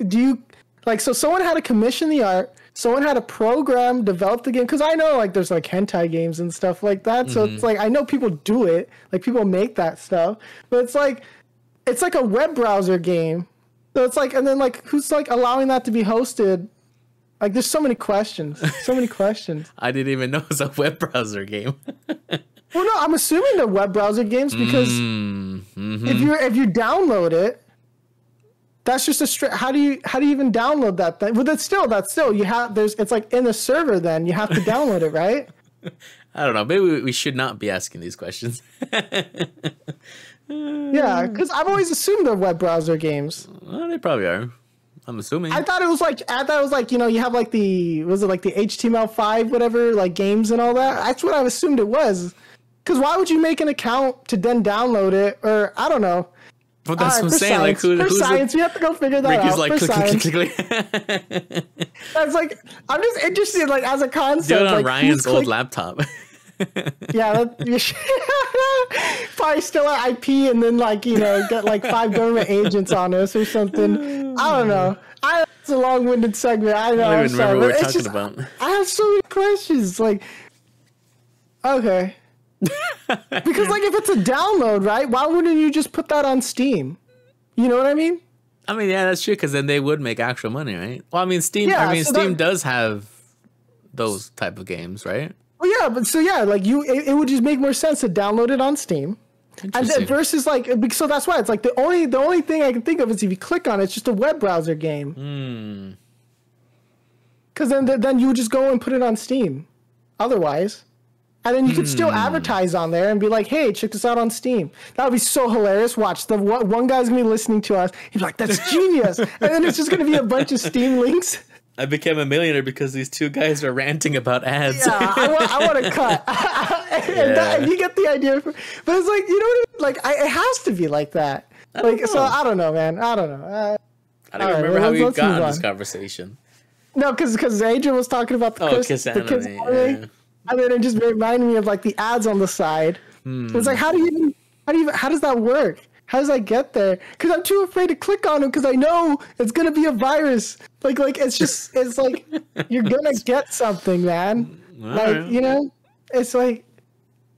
do you like? So someone had to commission the art. Someone had to program, develop the game. Because I know like there's like hentai games and stuff like that. So it's like I know people do it. Like people make that stuff. But it's like a web browser game. So it's like, and then like who's like allowing that to be hosted? Like there's so many questions. So many questions. I didn't even know it was a web browser game. Well, no, I'm assuming they're web browser games because if you download it, that's just a straight. How do you even download that thing? Well, that's still you have it's like in the server. Then you have to download it, right? I don't know. Maybe we should not be asking these questions. Yeah, because I've always assumed they're web browser games. Well, they probably are. I'm assuming. I thought it was like you have like the HTML5 whatever like games and all that. That's what I assumed it was. Because why would you make an account to then download it? Or I don't know. But that's what I'm saying. Like, who's science, we have to go figure that out. Like, click. That's like, I'm just interested, like, as a concept. Do it on like, Ryan's old laptop. Yeah, probably still at IP, and then like get like 5 government agents on us or something. I don't know. It's a long-winded segment. I know. I don't even remember what we're talking about. I have so many questions. Like, okay. Because like if it's a download, right? Why wouldn't you just put that on Steam? You know what I mean? I mean, yeah, that's true. Because then they would make actual money, right? Well, I mean, Steam. Yeah, Steam does have those type of games, right? Well, yeah, but so yeah, like it would just make more sense to download it on Steam, and versus like so that's why it's like the only thing I can think of is if you click on it, it's just a web browser game. Because then you would just go and put it on Steam, otherwise. And then you could still advertise on there and be like, hey, check this out on Steam. That would be so hilarious. Watch, one guy's going to be listening to us. He's like, that's genius. And then it's just going to be a bunch of Steam links. I became a millionaire because these two guys are ranting about ads. Yeah, I want to cut. And you get the idea. But it's like, you know what I mean? Like, it has to be like that. Like, so I don't know, man. I don't know. I don't remember how we got on this conversation. No, because Adrian was talking about the Kiss Anime. Yeah. And then it just reminded me of like the ads on the side. It's like, how does that work? How does that get there? Because I'm too afraid to click on them because I know it's gonna be a virus. Like it's like you're gonna get something, man. Right. It's like,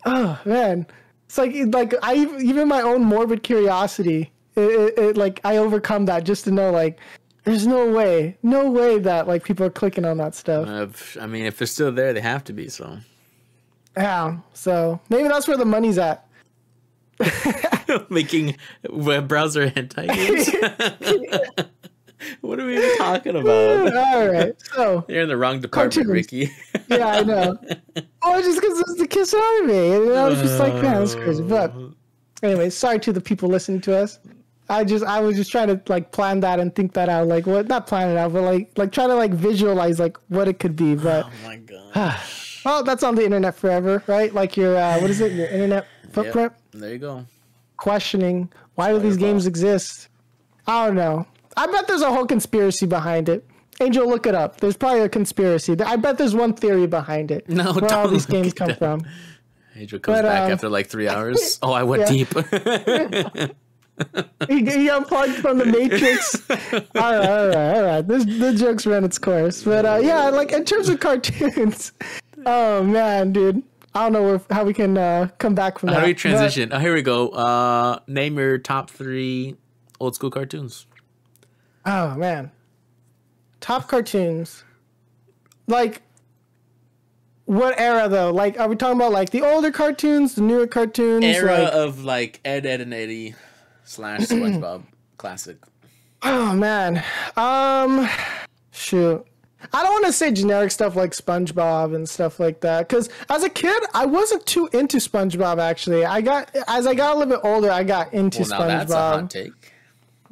oh man, it's like even my own morbid curiosity, it like I overcome that just to know like. There's no way that like people are clicking on that stuff. I mean, if they're still there, they have to be. So, yeah. So maybe that's where the money's at. Making web browser hentai games. What are we even talking about? All right, so you're in the wrong department, Ricky. Yeah, I know. Oh, just because it's the Kiss Anime, and I was just like, man, that's crazy. But Anyway, sorry to the people listening to us. I was just trying to like plan that and think that out. Like what? Not plan it out, but like try to like visualize like what it could be. But oh my god. Well, that's on the internet forever, right? Like your what is it? Your internet footprint. Yep, there you go. Questioning why do these games exist? I don't know. I bet there's a whole conspiracy behind it. Angel, look it up. There's probably a conspiracy. I bet there's one theory behind it. No, where all these games come from. Angel comes back after like 3 hours. Oh, I went deep. he unplugged from the Matrix. All right. The joke's ran its course. But yeah, like in terms of cartoons, oh man, dude. I don't know how we can come back from that. How do we transition? Here we go. Name your top 3 old school cartoons. Oh man. Top cartoons. Like, what era though? Like, are we talking about like the older cartoons, the newer cartoons? Era of like Ed, and Eddie / SpongeBob classic. Oh man. Shoot. I don't want to say generic stuff like SpongeBob and stuff like that, because as a kid, I wasn't too into SpongeBob. Actually, as I got a little bit older, I got into SpongeBob. Now that's a hot take.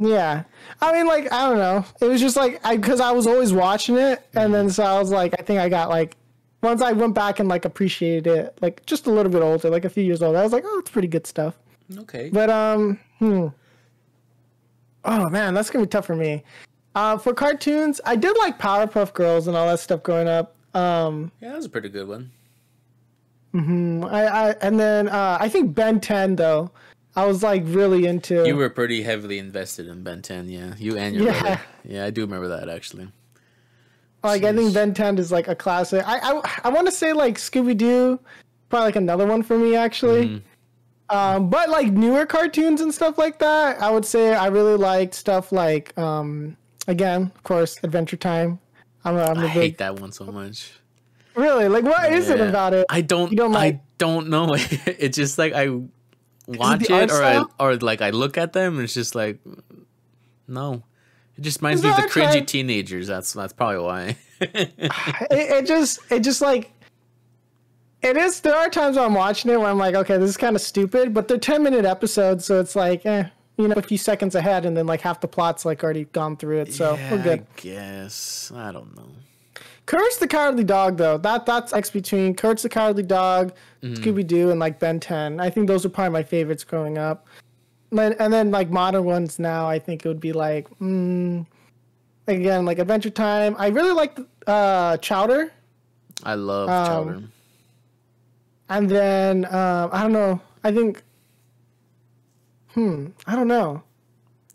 Yeah, I mean, like I don't know. It was just like because I was always watching it, and then so I was like, I think I got like once I went back and like appreciated it, like just a little bit older, like a few years older, I was like, oh, it's pretty good stuff. Okay. But oh man, that's gonna be tough for me. For cartoons, I did like Powerpuff Girls and all that stuff growing up. Yeah, that was a pretty good one. I think Ben 10 though. I was like really into. You were pretty heavily invested in Ben 10, yeah. You and your brother. Yeah, I do remember that actually. Like I think Ben 10 is like a classic. I want to say like Scooby-Doo, probably like another one for me actually. But like newer cartoons and stuff like that, I would say I really liked stuff like again, of course, Adventure Time. I hate that one so much. Really? Like, what is it about it? I don't know. It's just like I watch it or like I look at them and it's just like, no. It just reminds me of the cringy teenagers. That's probably why. it just like, it is. There are times when I'm watching it where I'm like, okay, this is kind of stupid, but they're 10-minute episodes, so it's like, a few seconds ahead, and then like half the plot's like already gone through it, so we're good. I guess I don't know. Courage the Cowardly Dog, though, that's X between Courage the Cowardly Dog, Scooby-Doo, and like Ben 10. I think those are probably my favorites growing up. And then like modern ones now, I think it would be like again like Adventure Time. I really like Chowder. I love Chowder. And then I don't know. I think. I don't know.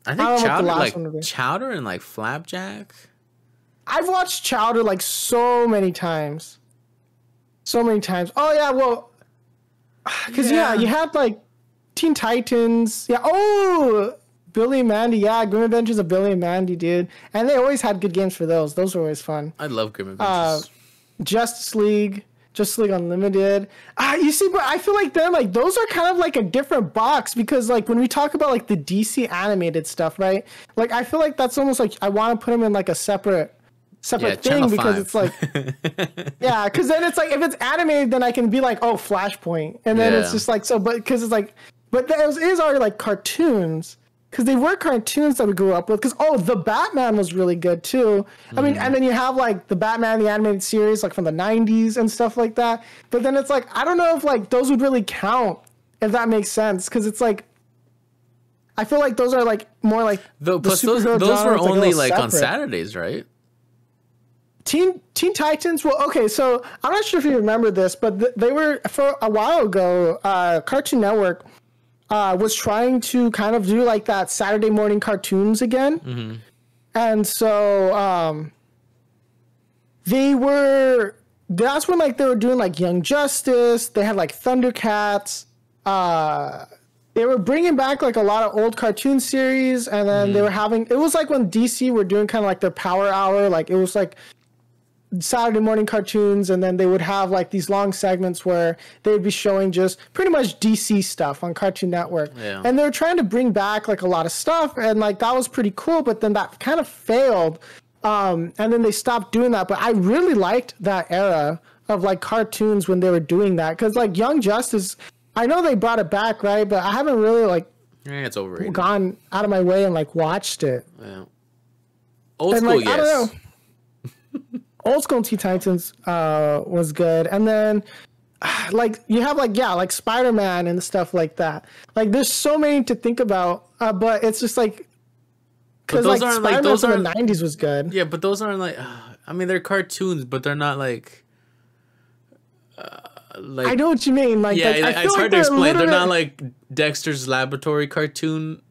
I think Chowder and like Flapjack. I've watched Chowder like so many times. Oh yeah, well, because you had like Teen Titans. Yeah. Oh, Billy and Mandy. Yeah, Grim Adventures of Billy and Mandy, dude. And they always had good games for those. Those were always fun. I love Grim Adventures. Justice League Unlimited. You see, but I feel like then like those are kind of like a different box, because like when we talk about like the DC animated stuff, right? Like I feel like that's almost like I want to put them in like a separate thing, because it's like because then it's like if it's animated, then I can be like, oh, Flashpoint, and then it's just like so, but because it's like, but those is already like cartoons. Because they were cartoons that we grew up with. Because, the Batman was really good, too. I mean, and then you have, like, the Batman, the animated series, like, from the 90s and stuff like that. But then it's like, I don't know if, like, those would really count, if that makes sense. Because it's like, I feel like those are, like, more like those were only, like on Saturdays, right? Teen Titans, well, okay, so I'm not sure if you remember this, but they were, for a while ago, Cartoon Network was trying to kind of do like that Saturday morning cartoons again. And so that's when like they were doing like Young Justice. They had like Thundercats. They were bringing back like a lot of old cartoon series, and then they were having, it was like when DC were doing kind of like their Power Hour, like it was like Saturday morning cartoons, and then they would have like these long segments where they would be showing just pretty much DC stuff on Cartoon Network. And they were trying to bring back like a lot of stuff, and like that was pretty cool, but then that kind of failed, and then they stopped doing that. But I really liked that era of like cartoons when they were doing that, because like Young Justice I know they brought it back, right? But I haven't really like it's overrated. Gone out of my way and like watched it. Yeah. Old school, yes. I don't know. Old school Teen Titans was good, and then like you have like Spider-Man and stuff like that. Like there's so many to think about, but it's just like because like Spider-Man from the '90s was good. Yeah, but those aren't like. I mean, they're cartoons, but they're not like. Like I know what you mean. Like yeah, like, it's hard to explain. They're not like Dexter's Laboratory cartoon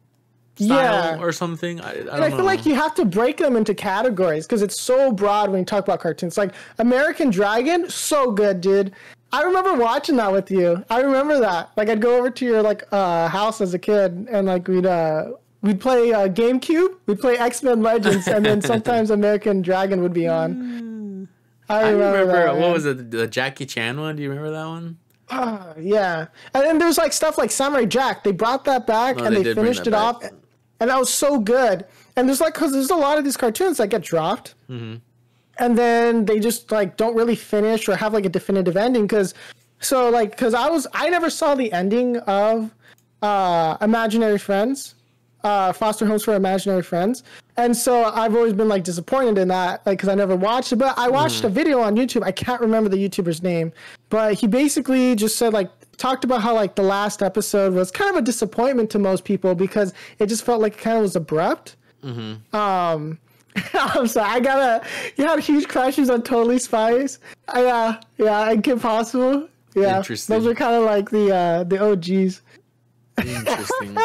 style or something. I don't know. I feel like you have to break them into categories because it's so broad when you talk about cartoons. Like American Dragon, so good, dude. I remember watching that with you. I remember that. Like I'd go over to your like house as a kid, and like we'd play GameCube. We'd play X-Men Legends, and then sometimes American Dragon would be on. I remember that, what was it? The Jackie Chan one? Do you remember that one? Yeah. And then there's like stuff like Samurai Jack. They brought that back and they finished it off, and that was so good. And there's like because there's a lot of these cartoons that get dropped, and then they just like don't really finish or have like a definitive ending. Because I never saw the ending of Imaginary Friends. Foster Homes for Imaginary Friends, and so I've always been like disappointed in that, like because I never watched it. But I watched a video on YouTube. I can't remember the YouTuber's name, but he basically just said like talked about how like the last episode was kind of a disappointment to most people because it just felt like it kind of was abrupt. I'm sorry, you had huge crushes on Totally Spies. Yeah, and Kim Possible. Yeah, those are kind of like the OGs. Interesting.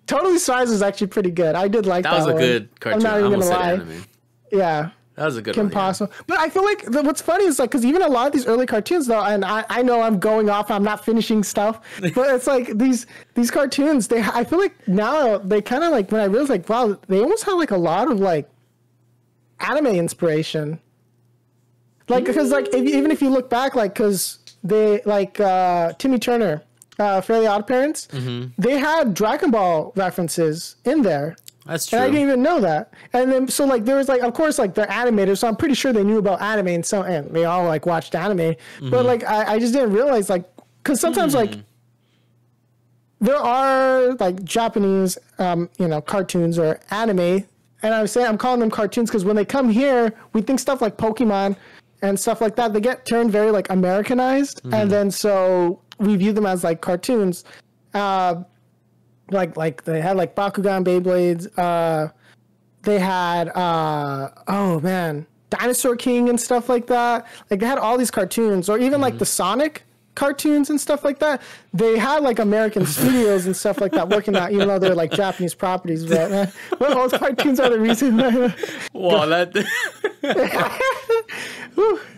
Totally Spies was actually pretty good. I did like that. That was a good cartoon. I'm not even gonna lie. Anime. Yeah. That was a good Kim one. Possible. Yeah. But I feel like what's funny is like because even a lot of these early cartoons though, and I know I'm going off, I'm not finishing stuff, but it's like these cartoons. I feel like now they kind of like when I realized like wow, they almost have like a lot of like anime inspiration. Like because like even if you look back, like because they like Timmy Turner. Fairly Odd Parents, they had Dragon Ball references in there. That's true. And I didn't even know that. And then, so like, there was like, of course, like they're animators, so I'm pretty sure they knew about anime and they all like watched anime. But like, I just didn't realize like, because sometimes like, there are like Japanese, cartoons or anime. And I'm calling them cartoons because when they come here, we think stuff like Pokemon and stuff like that, they get turned very like Americanized. And then so we view them as like cartoons. Like they had like Bakugan Beyblades. They had Dinosaur King and stuff like that. Like they had all these cartoons, or even like the Sonic cartoons and stuff like that. They had like American studios and stuff like that working out, even though they're like Japanese properties. But well, those cartoons are the reason. Well, that.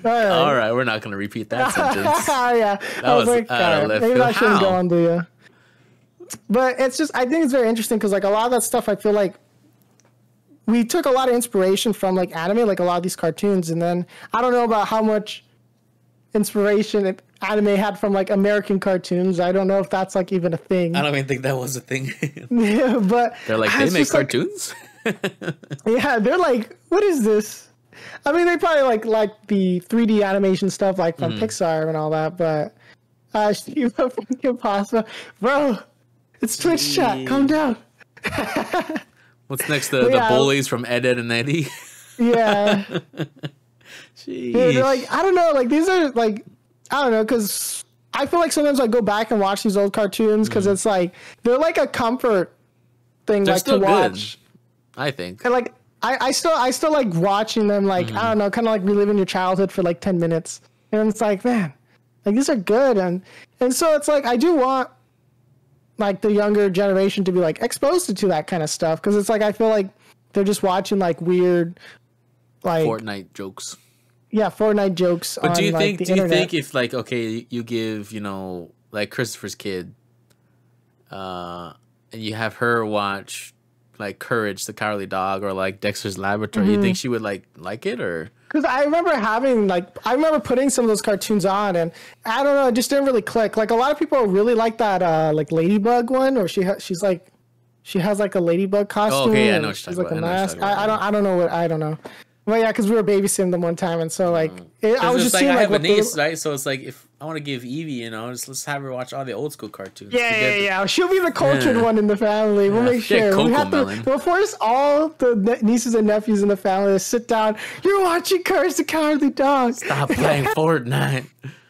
All right, we're not gonna repeat that sentence. Yeah, I was like, maybe I shouldn't go on to. But it's just, I think it's very interesting because like a lot of that stuff, I feel like we took a lot of inspiration from like anime, like a lot of these cartoons, and then I don't know about how much inspiration anime had from like American cartoons. I don't know if that's like even a thing. I don't even think that was a thing. Yeah, but they're like, they make cartoons. Yeah, they're like, what is this? I mean, they probably like the 3D animation stuff like from Pixar and all that, but Shiva from Kim Possible, bro, it's Twitch chat. Calm down. What's next? The bullies from Ed, Edd and Eddy. Yeah. Dude, they're like, I don't know, like these are like, I don't know, because I feel like sometimes I go back and watch these old cartoons because it's like they're like a comfort thing, they're like to watch. Good, I think. And like I still like watching them, like I don't know, kind of like reliving your childhood for like 10 minutes, and it's like, man, like these are good, and so it's like I do want like the younger generation to be like exposed to that kind of stuff because it's like I feel like they're just watching like weird like Fortnite jokes. Yeah, Fortnite jokes. But on, do you like, think if like, okay, you give, you know, like Christopher's kid, and you have her watch like Courage the Cowardly Dog or like Dexter's Laboratory, you think she would like it? Or because I remember putting some of those cartoons on, and I don't know, it just didn't really click. Like a lot of people really like that like Ladybug one, or she has like a ladybug costume. Oh, okay, I know what you're talking about. Like a mask. I don't know. Well, yeah, because we were babysitting them one time, and so like I was just like, seeing I like have a niece, right? So it's like if I want to give Evie, you know, let's have her watch all the old school cartoons. Yeah. She'll be the cultured one in the family. We'll make sure. We have to. We'll force all the nieces and nephews in the family to sit down. You're watching Courage the Cowardly Dog. Stop playing Fortnite.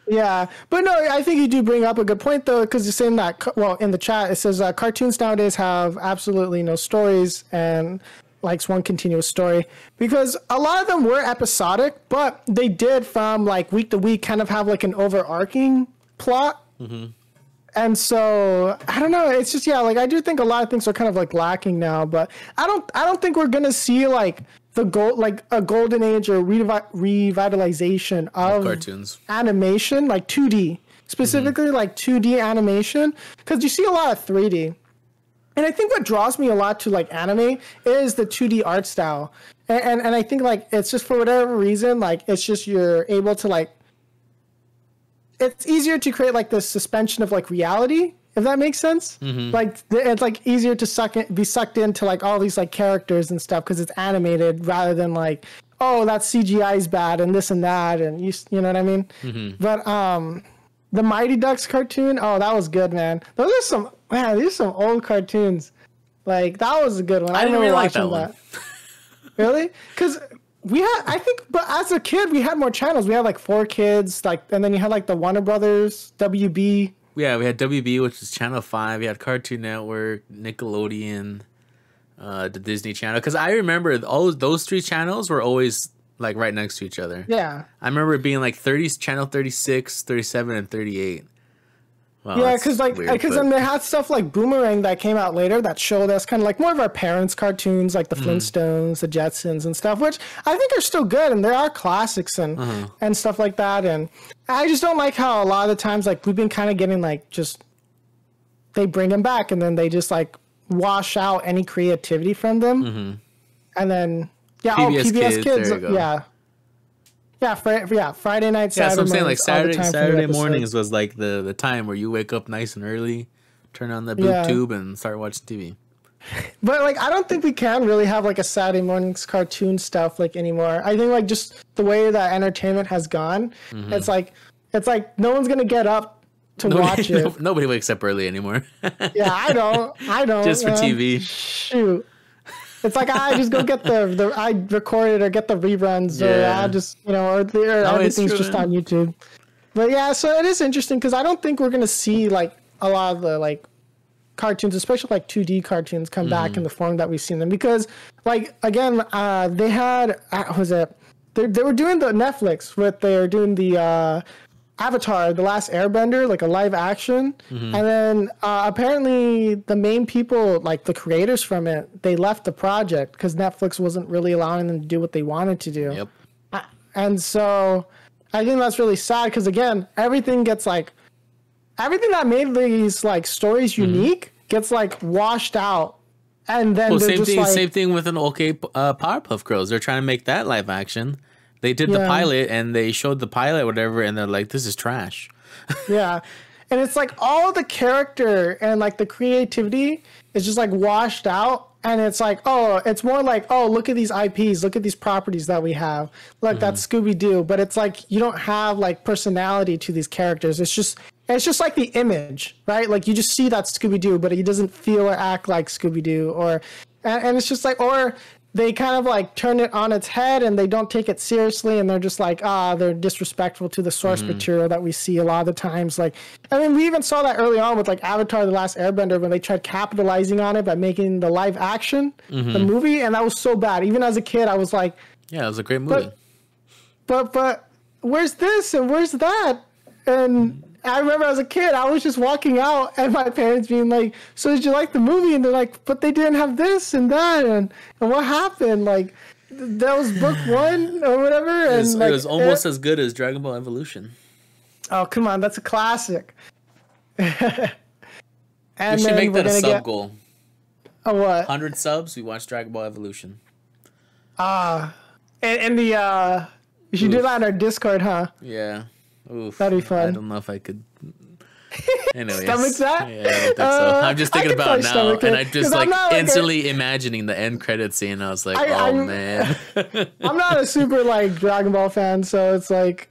Yeah, but no, I think you do bring up a good point though, because you're saying that. Well, in the chat it says cartoons nowadays have absolutely no stories and likes one continuous story, because a lot of them were episodic, but they did from like week to week kind of have like an overarching plot. And so I don't know, it's just like I do think a lot of things are kind of like lacking now, but I don't think we're gonna see like a golden age or revitalization of cartoons animation, like 2D specifically, like 2D animation, because you see a lot of 3D. And I think what draws me a lot to like anime is the 2D art style. And I think like it's just for whatever reason, like it's just you're able to like, it's easier to create like this suspension of like reality, if that makes sense. Like it's like easier to be sucked into like all these like characters and stuff because it's animated rather than like, oh, that CGI is bad and this and that. And you know what I mean? But the Mighty Ducks cartoon, oh, that was good, man. These are some old cartoons. Like, that was a good one. I didn't really like watching that one. Really? Because but as a kid, we had more channels. We had like 4Kids, like, and then you had like the Warner Brothers, WB. Yeah, we had WB, which is Channel 5. We had Cartoon Network, Nickelodeon, the Disney Channel. Because I remember all those three channels were always like right next to each other. Yeah. I remember it being like channel 36, 37, and 38. Wow, yeah, because then they had stuff like Boomerang that came out later that showed us kind of like more of our parents' cartoons, like the Flintstones, the Jetsons, and stuff, which I think are still good, and there are classics and stuff like that. And I just don't like how a lot of the times like we've been kind of getting like just they bring them back and then they just like wash out any creativity from them, and then. Yeah, PBS Kids. Friday night, Saturday. Yeah, so I'm saying like Saturday mornings was like the time where you wake up nice and early, turn on the boob tube, and start watching TV. But like, I don't think we can really have like a Saturday mornings cartoon stuff like anymore. I think like just the way that entertainment has gone, it's like no one's gonna get up to watch it. Nobody wakes up early anymore. Yeah, I don't. Just for TV. Shoot. It's like I just go get I record it or get the reruns or I just or everything's just on YouTube. But yeah, so it is interesting because I don't think we're gonna see like a lot of the like cartoons, especially like 2D cartoons, come back in the form that we've seen them, because like again they had they were doing the Netflix with they're doing the Avatar, The Last Airbender, like a live action. And then apparently the main people, like the creators from it, they left the project because Netflix wasn't really allowing them to do what they wanted to do. Yep. And so I think that's really sad because, again, everything that made these like stories unique gets like washed out. And then same thing with an Powerpuff Girls. They're trying to make that live action. They did the pilot and they showed the pilot, whatever, and they're like, this is trash. Yeah. And it's like all the character and like the creativity is just like washed out. And it's like, oh, it's more like, oh, look at these IPs, look at these properties that we have. Look, that's Scooby-Doo. But it's like you don't have like personality to these characters. It's just like the image, right? Like you just see that Scooby-Doo, but he doesn't feel or act like Scooby-Doo. And it's just like, or they kind of like turn it on its head and they don't take it seriously, and they're just like, they're disrespectful to the source material that we see a lot of the times. Like, I mean, we even saw that early on with like Avatar: The Last Airbender when they tried capitalizing on it by making the live action, the movie, and that was so bad. Even as a kid, I was like, yeah, it was a great movie. But where's this and where's that? And I remember as a kid, I was just walking out and my parents being like, so did you like the movie? And they're like, but they didn't have this and that. And what happened? Like, that was book one or whatever. And it was almost as good as Dragon Ball Evolution. Oh, come on. That's a classic. And we should make that a sub goal. A what? 100 subs, we watch Dragon Ball Evolution. And you should do that on our Discord, huh? Yeah. Oof. That'd be fun. I don't know if I could. Anyways, Stomach that? Yeah, I don't think so. I'm just thinking about it now, and I'm just like instantly imagining the end credit scene. I was like, man. I'm not a super like Dragon Ball fan, so it's like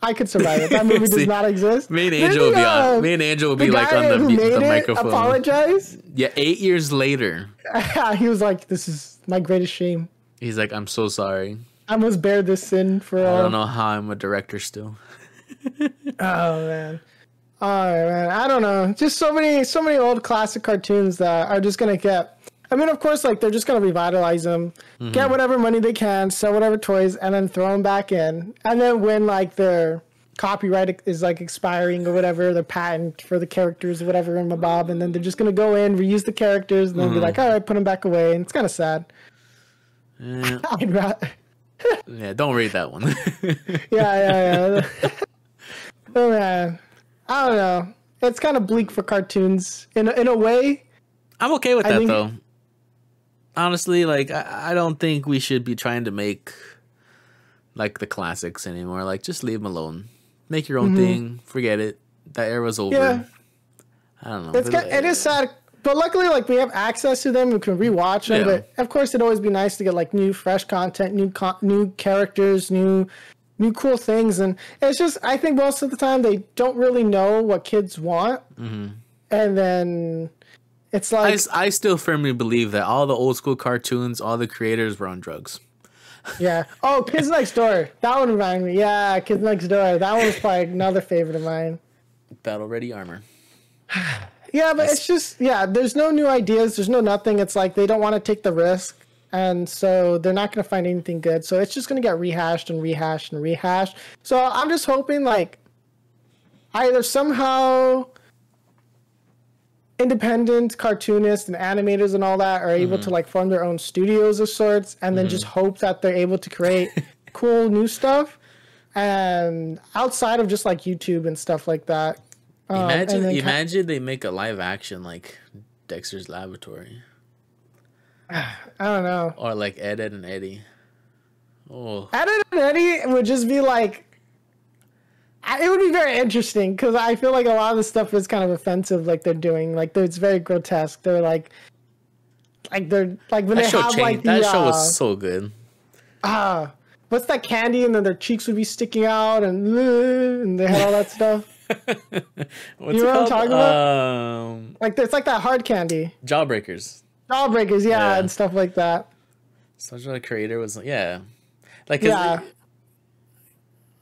I could survive it. That movie does not exist. Me and Angel will be on. Me and Angel will be like on the microphone. Apologize. Yeah, 8 years later. He was like, "This is my greatest shame." He's like, "I'm so sorry. I must bear this sin for all." I don't know how I'm a director still. Oh man. All right, man. I don't know. Just so many old classic cartoons that are just gonna get. I mean, of course, like they're just gonna revitalize them, get whatever money they can, sell whatever toys, and then throw them back in. And then when like their copyright is like expiring or whatever, their patent for the characters or whatever in Bob, and then they're just gonna go in, reuse the characters, and then be like, all right, put them back away, and it's kind of sad. Yeah. Yeah, don't read that one. yeah. Oh man. I don't know. It's kind of bleak for cartoons in a way. I'm okay with that though. Honestly, like I don't think we should be trying to make like the classics anymore. Like just leave them alone. Make your own thing. Forget it. That era's over. Yeah. I don't know. It is sad, but luckily like we have access to them. We can rewatch them. Yeah. But of course, it'd always be nice to get like new, fresh content, new characters, new cool things. And it's just, I think most of the time they don't really know what kids want. And then it's like... I still firmly believe that all the old school cartoons, all the creators were on drugs. Yeah. Oh, Kids Next Door. That one reminded me. Yeah, Kids Next Door. That one was probably another favorite of mine. Battle Ready Armor. Yeah, but it's just, there's no new ideas. There's no nothing. It's like they don't want to take the risk. And so they're not going to find anything good. So it's just going to get rehashed and rehashed and rehashed. So I'm just hoping like either somehow independent cartoonists and animators and all that are able to like form their own studios of sorts, and then just hope that they're able to create cool new stuff and outside of just like YouTube and stuff like that. Imagine they make a live action like Dexter's Laboratory. I don't know. Or like Ed, Edd and Eddy. Oh. Ed, Edd and Eddy would just be like... It would be very interesting because I feel like a lot of the stuff is kind of offensive like they're doing. Like it's very grotesque. They're like they're like when that they have like that show was so good. What's that candy? And then their cheeks would be sticking out and they had all that stuff. What's you know what I'm talking about? Like it's like that hard candy. Jawbreakers, yeah, and stuff like that. Such a creator was like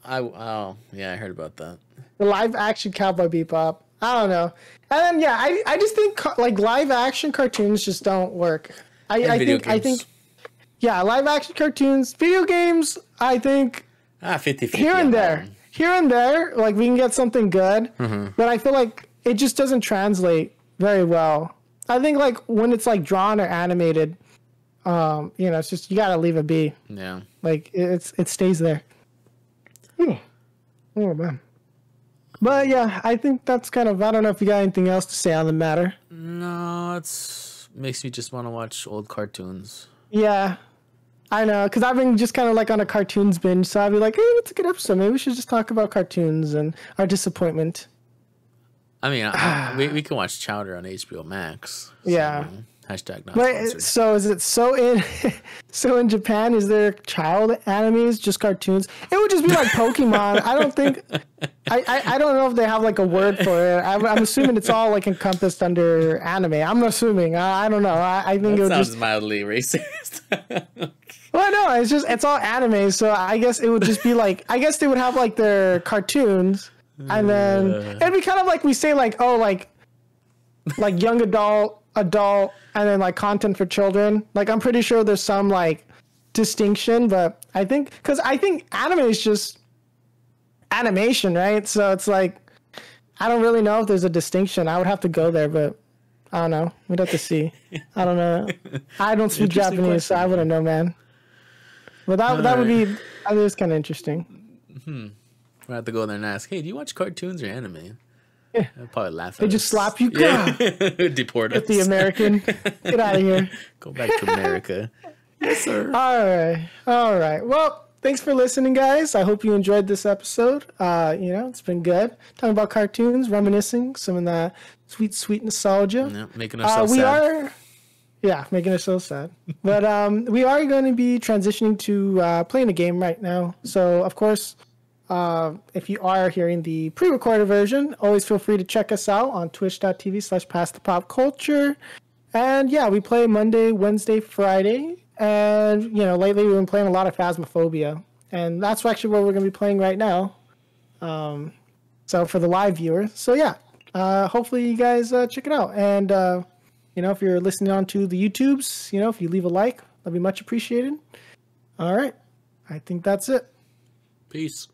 I heard about that. The live action Cowboy Bebop. I don't know. And then I just think like live action cartoons just don't work. I think live action cartoons, video games, I think 50-50 here and there, like we can get something good, but I feel like it just doesn't translate very well. I think like when it's like drawn or animated, it's just you gotta leave it be. Yeah, like it stays there. Oh man. But yeah, I think that's kind of. I don't know if you got anything else to say on the matter. No, makes me just want to watch old cartoons. Yeah, I know, because I've been just kind of like on a cartoons binge, so I'd be like, hey, it's a good episode. Maybe we should just talk about cartoons and our disappointment. I mean, we can watch Chowder on HBO Max. So. Yeah. Hashtag not sponsored. So is it so in Japan? Is there child animes, just cartoons? It would just be like Pokemon. I don't think. I don't know if they have like a word for it. I'm assuming it's all like encompassed under anime. I'm assuming. I don't know. I think it would sounds just mildly racist. Well, no, it's all anime. So I guess it would just be like they would have like their cartoons, and then it'd be kind of like we say like like young adult, and then like content for children. Like I'm pretty sure there's some like distinction, but I think anime is just animation, right? So it's like I don't really know if there's a distinction. I would have to go there, but I don't know. We'd have to see. I don't know. I don't speak Japanese, so I wouldn't know, man. But that would be. I think it's kind of interesting. We'll have to go there and ask, hey, do you watch cartoons or anime? Yeah. I'll probably laugh at They just slap you. Yeah. Deport us. Get the American. Get out of here. Go back to America. Yes, sir. All right. Well, thanks for listening, guys. I hope you enjoyed this episode. It's been good talking about cartoons, reminiscing some of that sweet nostalgia. Yeah, making ourselves sad. Making us so sad. But we are going to be transitioning to playing a game right now. So, of course, if you are hearing the pre-recorded version, always feel free to check us out on twitch.tv/passthepopculture. And yeah, we play Monday, Wednesday, Friday. And, lately we've been playing a lot of Phasmophobia. And that's actually what we're going to be playing right now. So for the live viewers. So yeah, hopefully you guys check it out. And, if you're listening on to the YouTubes, if you leave a like, that'd be much appreciated. All right. I think that's it. Peace.